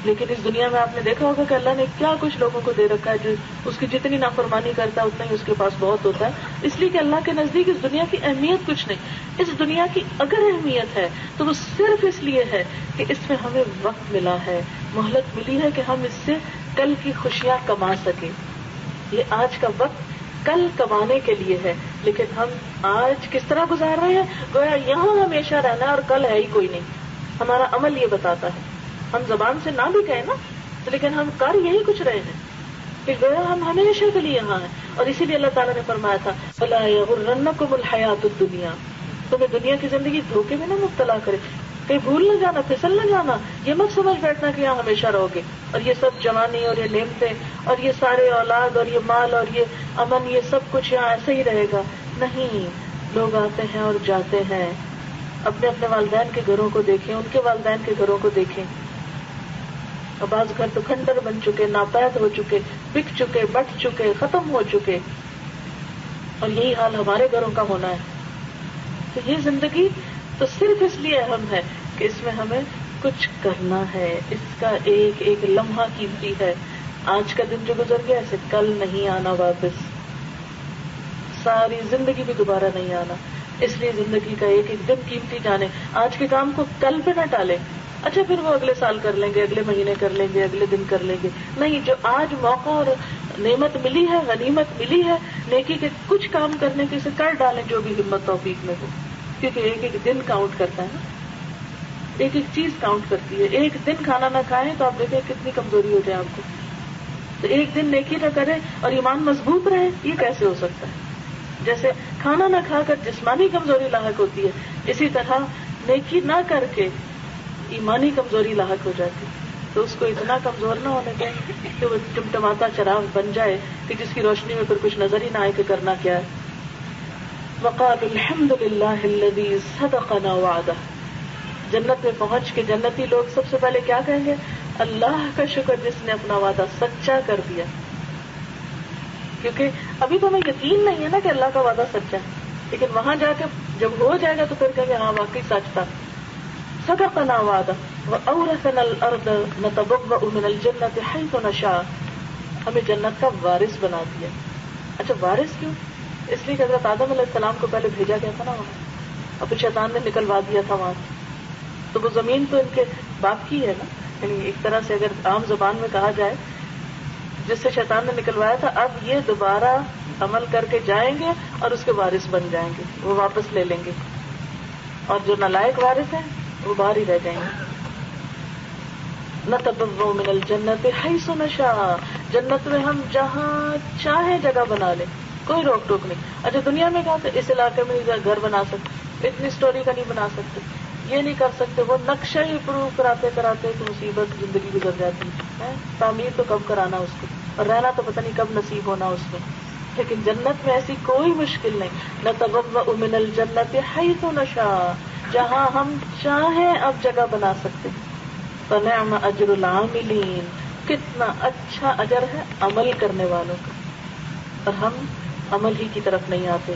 لیکن اس دنیا میں آپ نے دیکھا ہوگا کہ اللہ نے کیا کچھ لوگوں کو دے رکھا ہے، جو اس کی جتنی نافرمانی کرتا ہے اتنا ہی اس کے پاس بہت ہوتا ہے، اس لیے کہ اللہ کے نزدیک اس دنیا کی اہمیت کچھ نہیں. اس دنیا کی اگر اہمیت ہے تو وہ صرف اس لیے ہے کہ اس میں ہمیں وقت ملا ہے، مہلت ملی ہے کہ ہم اس سے کل کی خوشیاں کما سکیں. یہ آج کا وقت کل کمانے کے لیے ہے، لیکن ہم آج کس طرح گزار رہے ہیں گویا یہاں ہمیشہ رہنا ہے اور کل ہے ہی کوئی نہیں. ہمارا عمل یہ بتاتا ہے، ہم زبان سے نہ بھی کہیں نا لیکن ہم کر یہی کچھ رہے ہیں کہ گویا ہم ہمیشہ کے لیے یہاں ہیں. اور اسی لیے اللہ تعالیٰ نے فرمایا تھا فَلَا يَغُرَّنَّكُمُ الْحَيَاةُ الدُّنْيَا، تمہیں دنیا کی زندگی دھوکے میں نہ مبتلا کرے، کہیں بھول نہ جانا، پھسل نہ جانا. یہ مت سمجھ بیٹھنا کہ یہاں ہمیشہ رہو گے اور یہ سب جوانی اور یہ نعمتیں اور یہ سارے اولاد اور یہ مال اور یہ امن یہ سب کچھ یہاں ایسے ہی رہے گا. نہیں، لوگ آتے ہیں اور جاتے ہیں. اپنے اپنے والدین کے گھروں کو دیکھیں، ان کے والدین کے گھروں کو دیکھیں. اور بعض گھر تو کھنڈر بن چکے، ناپید ہو چکے، بک چکے، بٹ چکے، ختم ہو چکے. اور یہی حال ہمارے گھروں کا ہونا ہے. تو یہ زندگی تو صرف اس لیے اہم ہے کہ اس میں ہمیں کچھ کرنا ہے. اس کا ایک ایک لمحہ قیمتی ہے. آج کا دن جو گزر گیا اسے کل نہیں آنا واپس، ساری زندگی بھی دوبارہ نہیں آنا. اس لیے زندگی کا ایک ایک دن قیمتی جانے. آج کے کام کو کل پہ نہ ٹالیں، اچھا پھر وہ اگلے سال کر لیں گے، اگلے مہینے کر لیں گے، اگلے دن کر لیں گے. نہیں، جو آج موقع اور نعمت ملی ہے، غنیمت ملی ہے نیکی کے کچھ کام کرنے کے، اسے کر ڈالیں جو بھی ہمت توفیق میں ہو. کیونکہ ایک ایک دن کاؤنٹ کرتا ہے نا، ایک ایک چیز کاؤنٹ کرتی ہے. ایک دن کھانا نہ کھائیں تو آپ دیکھیں کتنی کمزوری ہو جائے آپ کو. تو ایک دن نیکی نہ کریں اور ایمان مضبوط رہے، یہ کیسے ہو سکتا ہے؟ جیسے کھانا نہ کھا کر جسمانی کمزوری لاحق ہوتی ہے، اسی طرح نیکی نہ کر کے ایمانی کمزوری لاحق ہو جاتی. تو اس کو اتنا کمزور نہ ہونے دیں کہ وہ ٹمٹماتا چراغ بن جائے کہ جس کی روشنی میں پھر کچھ نظر ہی نہ آئے کہ کرنا کیا ہے. وقالوا الحمد للہ الذی صدقنا وعدہ. جنت میں پہنچ کے جنتی لوگ سب سے پہلے کیا کہیں گے؟ اللہ کا شکر جس نے اپنا وعدہ سچا کر دیا. کیونکہ ابھی تو ہمیں یقین نہیں ہے نا کہ اللہ کا وعدہ سچا ہے، لیکن وہاں جا کے جب ہو جائے گا تو پھر کہیں گے ہاں واقعی سچ تھا. صدقنا وعدہ وأورثنا الأرض نتبوأ من الجنة حيث نشاء. ہمیں جنت کا وارث بنا دیا. اچھا وارث کیوں؟ اس لیے کہ حضرت آدم علیہ السلام کو پہلے بھیجا گیا تھا نا وہاں، اور پھر شیطان نے نکلوا دیا تھا وہاں. تو وہ زمین تو ان کے باپ کی ہے نا، یعنی ایک طرح سے اگر عام زبان میں کہا جائے جس سے شیطان نے نکلوایا تھا، اب یہ دوبارہ عمل کر کے جائیں گے اور اس کے وارث بن جائیں گے، وہ واپس لے لیں گے. اور جو نالائق وارث ہیں وہ باہر ہی رہ جائیں گے. نتبوأ من الجنة حيث نشاء. جنت میں ہم جہاں چاہیں جگہ بنا لیں، کوئی روک ٹوک نہیں. اچھا دنیا میں کہا تو اس علاقے میں گھر بنا سکتے، اتنی سٹوری کا نہیں بنا سکتے، یہ نہیں کر سکتے. وہ نقشہ ہی پروو کراتے کراتے ایک مصیبت زندگی گزر جاتی ہے. تعمیر تو کب کرانا اس کو، اور رہنا تو پتہ نہیں کب نصیب ہونا اس میں. لیکن جنت میں ایسی کوئی مشکل نہیں. نتبوأ من الجنة حيث نشاء. جہاں ہم چاہیں اب جگہ بنا سکتے. فنعم اجر العاملین. کتنا اچھا اجر ہے عمل کرنے والوں کا. اور ہم عمل ہی کی طرف نہیں آتے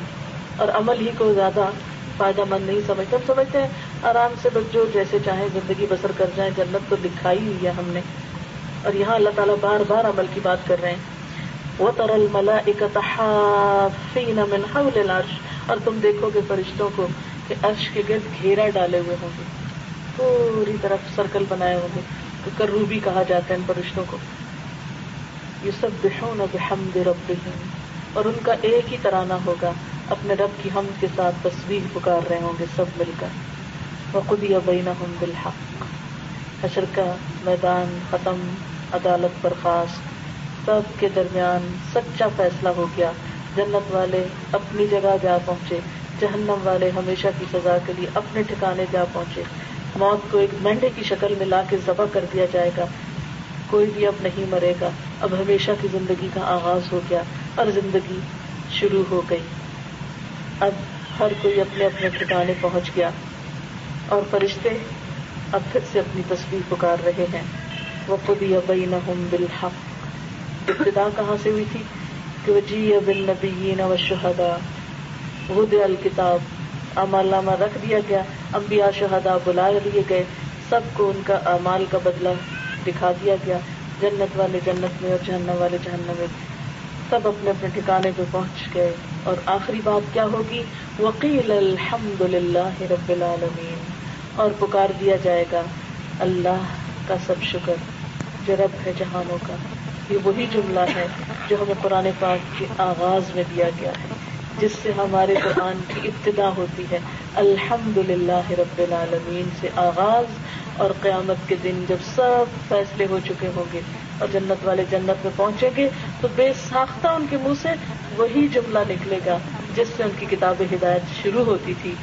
اور عمل ہی کو زیادہ فائدہ مند نہیں سمجھتے. ہم سمجھتے ہیں آرام سے بس جو جیسے چاہیں زندگی بسر کر جائیں، جنت تو دکھائی ہوئی ہے ہم نے. اور یہاں اللہ تعالیٰ بار بار عمل کی بات کر رہے ہیں. وَتَرَى الْمَلَائِكَةَ حَافِّينَ مِنْ حَوْلِ الْعَرْشِ. اور تم دیکھو گے فرشتوں کو کہ عرش کے گرد گھیرا ڈالے ہوئے ہوں گے، پوری طرف سرکل بنائے ہوں گے. تو کروبی کہا جاتا ہے ان فرشتوں کو. یسبحون بحمد ربہم. اور ان کا ایک ہی ترانہ ہوگا، اپنے رب کی حمد کے ساتھ تسبیح پکار رہے ہوں گے سب مل کر. وقضی بینہم بالحق. حشر کا میدان ختم، عدالت برخاست، سب کے درمیان سچا فیصلہ ہو گیا. جنت والے اپنی جگہ جا پہنچے، جہنم والے ہمیشہ کی سزا کے لیے اپنے ٹھکانے جا پہنچے. موت کو ایک مینڈے کی شکل میں لا کے ذبح کر دیا جائے گا. کوئی بھی اب نہیں مرے گا. اب ہمیشہ کی زندگی کا آغاز ہو گیا اور زندگی شروع ہو گئی. اب ہر کوئی اپنے اپنے ٹھکانے پہنچ گیا اور فرشتے اب پھر سے اپنی تسبیح پکار رہے ہیں. وقضی بینہم بالحق. ابتدا کہاں سے ہوئی تھی کہ وجیء بالنبیین والشہداء. وضع الکتاب. اعمال نامہ رکھ دیا گیا، انبیاء شہداء بلا لیے گئے، سب کو ان کا اعمال کا بدلہ دکھا دیا گیا، جنت والے جنت میں اور جہنم والے جہنم میں، سب اپنے اپنے ٹھکانے پہ پہنچ گئے. اور آخری بات کیا ہوگی؟ وقیل الحمد للہ رب العالمین، اور پکار دیا جائے گا اللہ کا سب شکر جو رب ہے جہانوں کا. یہ وہی جملہ ہے جو ہمیں قرآن پاک کے آغاز میں دیا گیا ہے، جس سے ہمارے قرآن کی ابتدا ہوتی ہے. الحمد للہ رب العالمین سے آغاز، اور قیامت کے دن جب سب فیصلے ہو چکے ہوں گے اور جنت والے جنت میں پہنچیں گے تو بے ساختہ ان کے منہ سے وہی جملہ نکلے گا جس سے ان کی کتاب ہدایت شروع ہوتی تھی.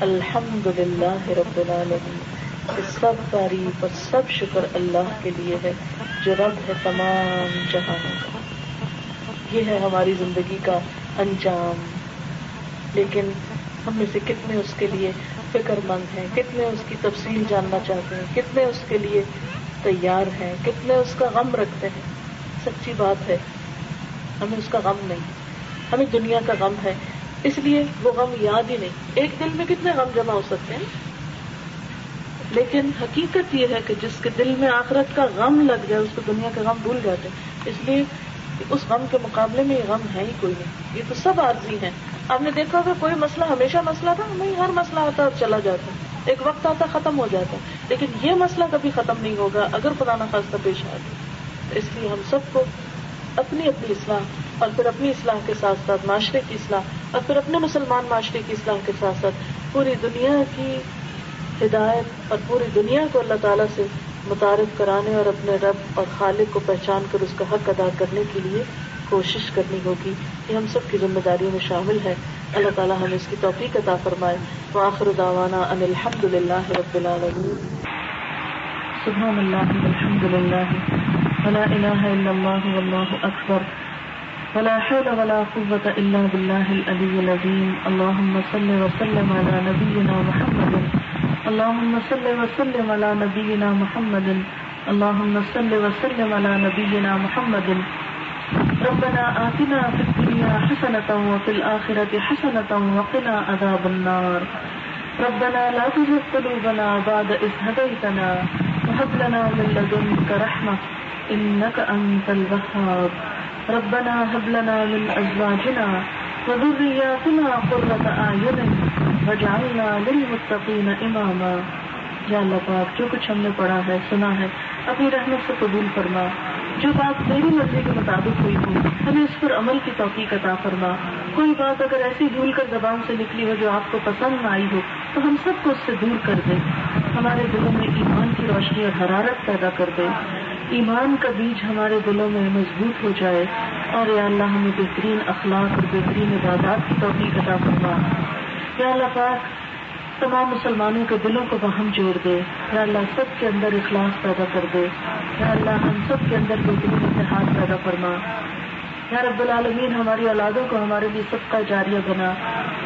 الحمد للہ رب العالمین، سب تعریف اور سب شکر اللہ کے لیے ہے جو رب ہے تمام جہانوں کا. یہ ہے ہماری زندگی کا انجام. لیکن ہم میں سے کتنے اس کے لیے فکر مند ہیں، کتنے اس کی تفصیل جاننا چاہتے ہیں، کتنے اس کے لیے تیار ہیں، کتنے اس کا غم رکھتے ہیں. سچی بات ہے ہمیں اس کا غم نہیں، ہمیں دنیا کا غم ہے، اس لیے وہ غم یاد ہی نہیں. ایک دل میں کتنے غم جمع ہو سکتے ہیں، لیکن حقیقت یہ ہے کہ جس کے دل میں آخرت کا غم لگ جائے اس کو دنیا کا غم بھول جاتے ہیں. اس لیے اس غم کے مقابلے میں یہ غم ہے ہی کوئی نہیں. یہ تو سب عارضی ہیں. آپ نے دیکھا ہوگا کوئی مسئلہ ہمیشہ مسئلہ تھا نہیں، ہر مسئلہ آتا اور چلا جاتا، ایک وقت آتا ختم ہو جاتا، لیکن یہ مسئلہ کبھی ختم نہیں ہوگا اگر خدا نہ خواستہ پیش آئے. اس لیے ہم سب کو اپنی اپنی اصلاح اور پھر اپنی اصلاح کے ساتھ ساتھ معاشرے کی اصلاح اور پھر اپنے مسلمان معاشرے کی اصلاح کے ساتھ ساتھ پوری دنیا کی ہدایت اور پوری دنیا کو اللہ تعالیٰ سے متعارف کرانے اور اپنے رب اور خالق کو پہچان کر اس کا حق ادا کرنے کے لیے کوشش کرنی ہوگی. یہ ہم سب کی ذمہ داریوں میں شامل ہے. اللہ تعالیٰ ہمیں اس کی توفیق عطا فرمائے. وآخر دعوانا ان الحمد للہ رب العالمین. سبحان اللہ والحمد للہ ولا الہ الا اللہ واللہ اکبر ولا حول ولا قوة الا باللہ العلی العظیم. اللہم صل وسلم علی نبینا محمد، اللہم صل وسلم علی نبینا محمد، اللہم صل وسلم علی نبینا محمد. ربنا آتنا فی الدنیا حسنة وفی الآخرة حسنة وقنا عذاب النار. ربنا لا تزغ قلوبنا بعد إذ هديتنا وهب لنا من لدنك رحمة إنك أنت الوهاب. ربنا هب لنا من أزواجنا وذرياتنا قرة أعين واجعلنا للمتقين إماما. یا اللہ پاک جو کچھ ہم نے پڑھا ہے سنا ہے اپنی رحمت سے قبول فرما. جو بات تیری مرضی کے مطابق ہوئی ہو ہمیں اس پر عمل کی توفیق عطا فرما. کوئی بات اگر ایسی بھول کر زبان سے نکلی ہو جو آپ کو پسند نہ آئی ہو تو ہم سب کو اس سے دور کر دے. ہمارے دلوں میں ایمان کی روشنی اور حرارت پیدا کر دے. ایمان کا بیج ہمارے دلوں میں مضبوط ہو جائے. اور یا اللہ ہمیں بہترین اخلاق اور بہترین عبادات کی توفیق عطا فرما. یا اللہ پاک تمام مسلمانوں کے دلوں کو باہم جوڑ دے. یا اللہ سب کے اندر اخلاص پیدا کر دے. یا اللہ ہم سب کے اندر بہترین اتحاد پیدا فرما. یا رب العالمین ہماری اولادوں کو ہمارے لیے صدقہ جاریہ بنا،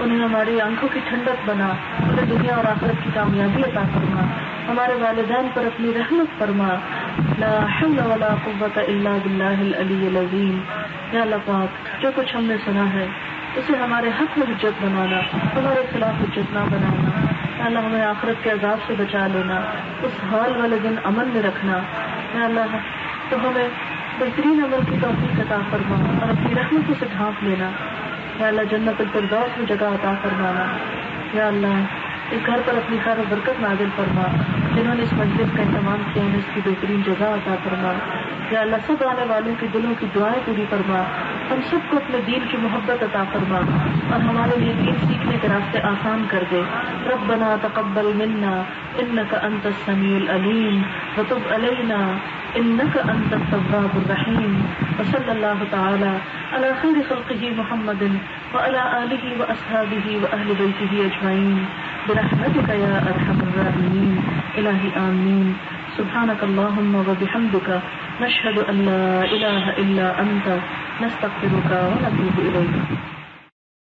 انہیں ہماری آنکھوں کی ٹھنڈک بنا، انہیں دنیا اور آخرت کی کامیابی عطا فرما. ہمارے والدین پر اپنی رحمت فرما. لا حول ولا قوة الا باللہ العلی العظیم. یا اللہ پاک جو کچھ ہم نے سنا ہے اسے ہمارے حق میں حجت بنانا، ہمارے خلاف حجت نہ بنانا. اللہ ہمیں آخرت کے عذاب سے بچا لینا، اس حال والے دن امن میں رکھنا. یا اللہ تو ہمیں بہترین عمل کی توفیق عطا فرما اور اپنی رحمتوں سے ڈھانپ لینا. یا اللہ جنت الفردوس میں جگہ عطا فرمانا. یا اللہ اس گھر پر اپنی خیر و برکت نازل فرما. جنہوں نے اس مجلس کا اہتمام کیا انہیں اس کی بہترین جزا عطا فرما. یا اللہ سب آنے والوں کی دلوں کی دعائیں پوری فرما. ہم سب کو اپنے دین کی محبت عطا فرما اور ہمارے لیے دین سیکھنے کے راستے آسان کر دے. ربنا تقبل منا انك انت السميع العليم وتب علينا انك انت التواب الرحيم. وصلى الله تعالى على خير خلقه محمد وعلى آله واصحابه واهل بيته اجمعين برحمتك يا ارحم الراحمين. الہی آمین. سبحانك اللهم وبحمدك نشهد ان لا اله الا انت نستغفرك ونتوب اليك.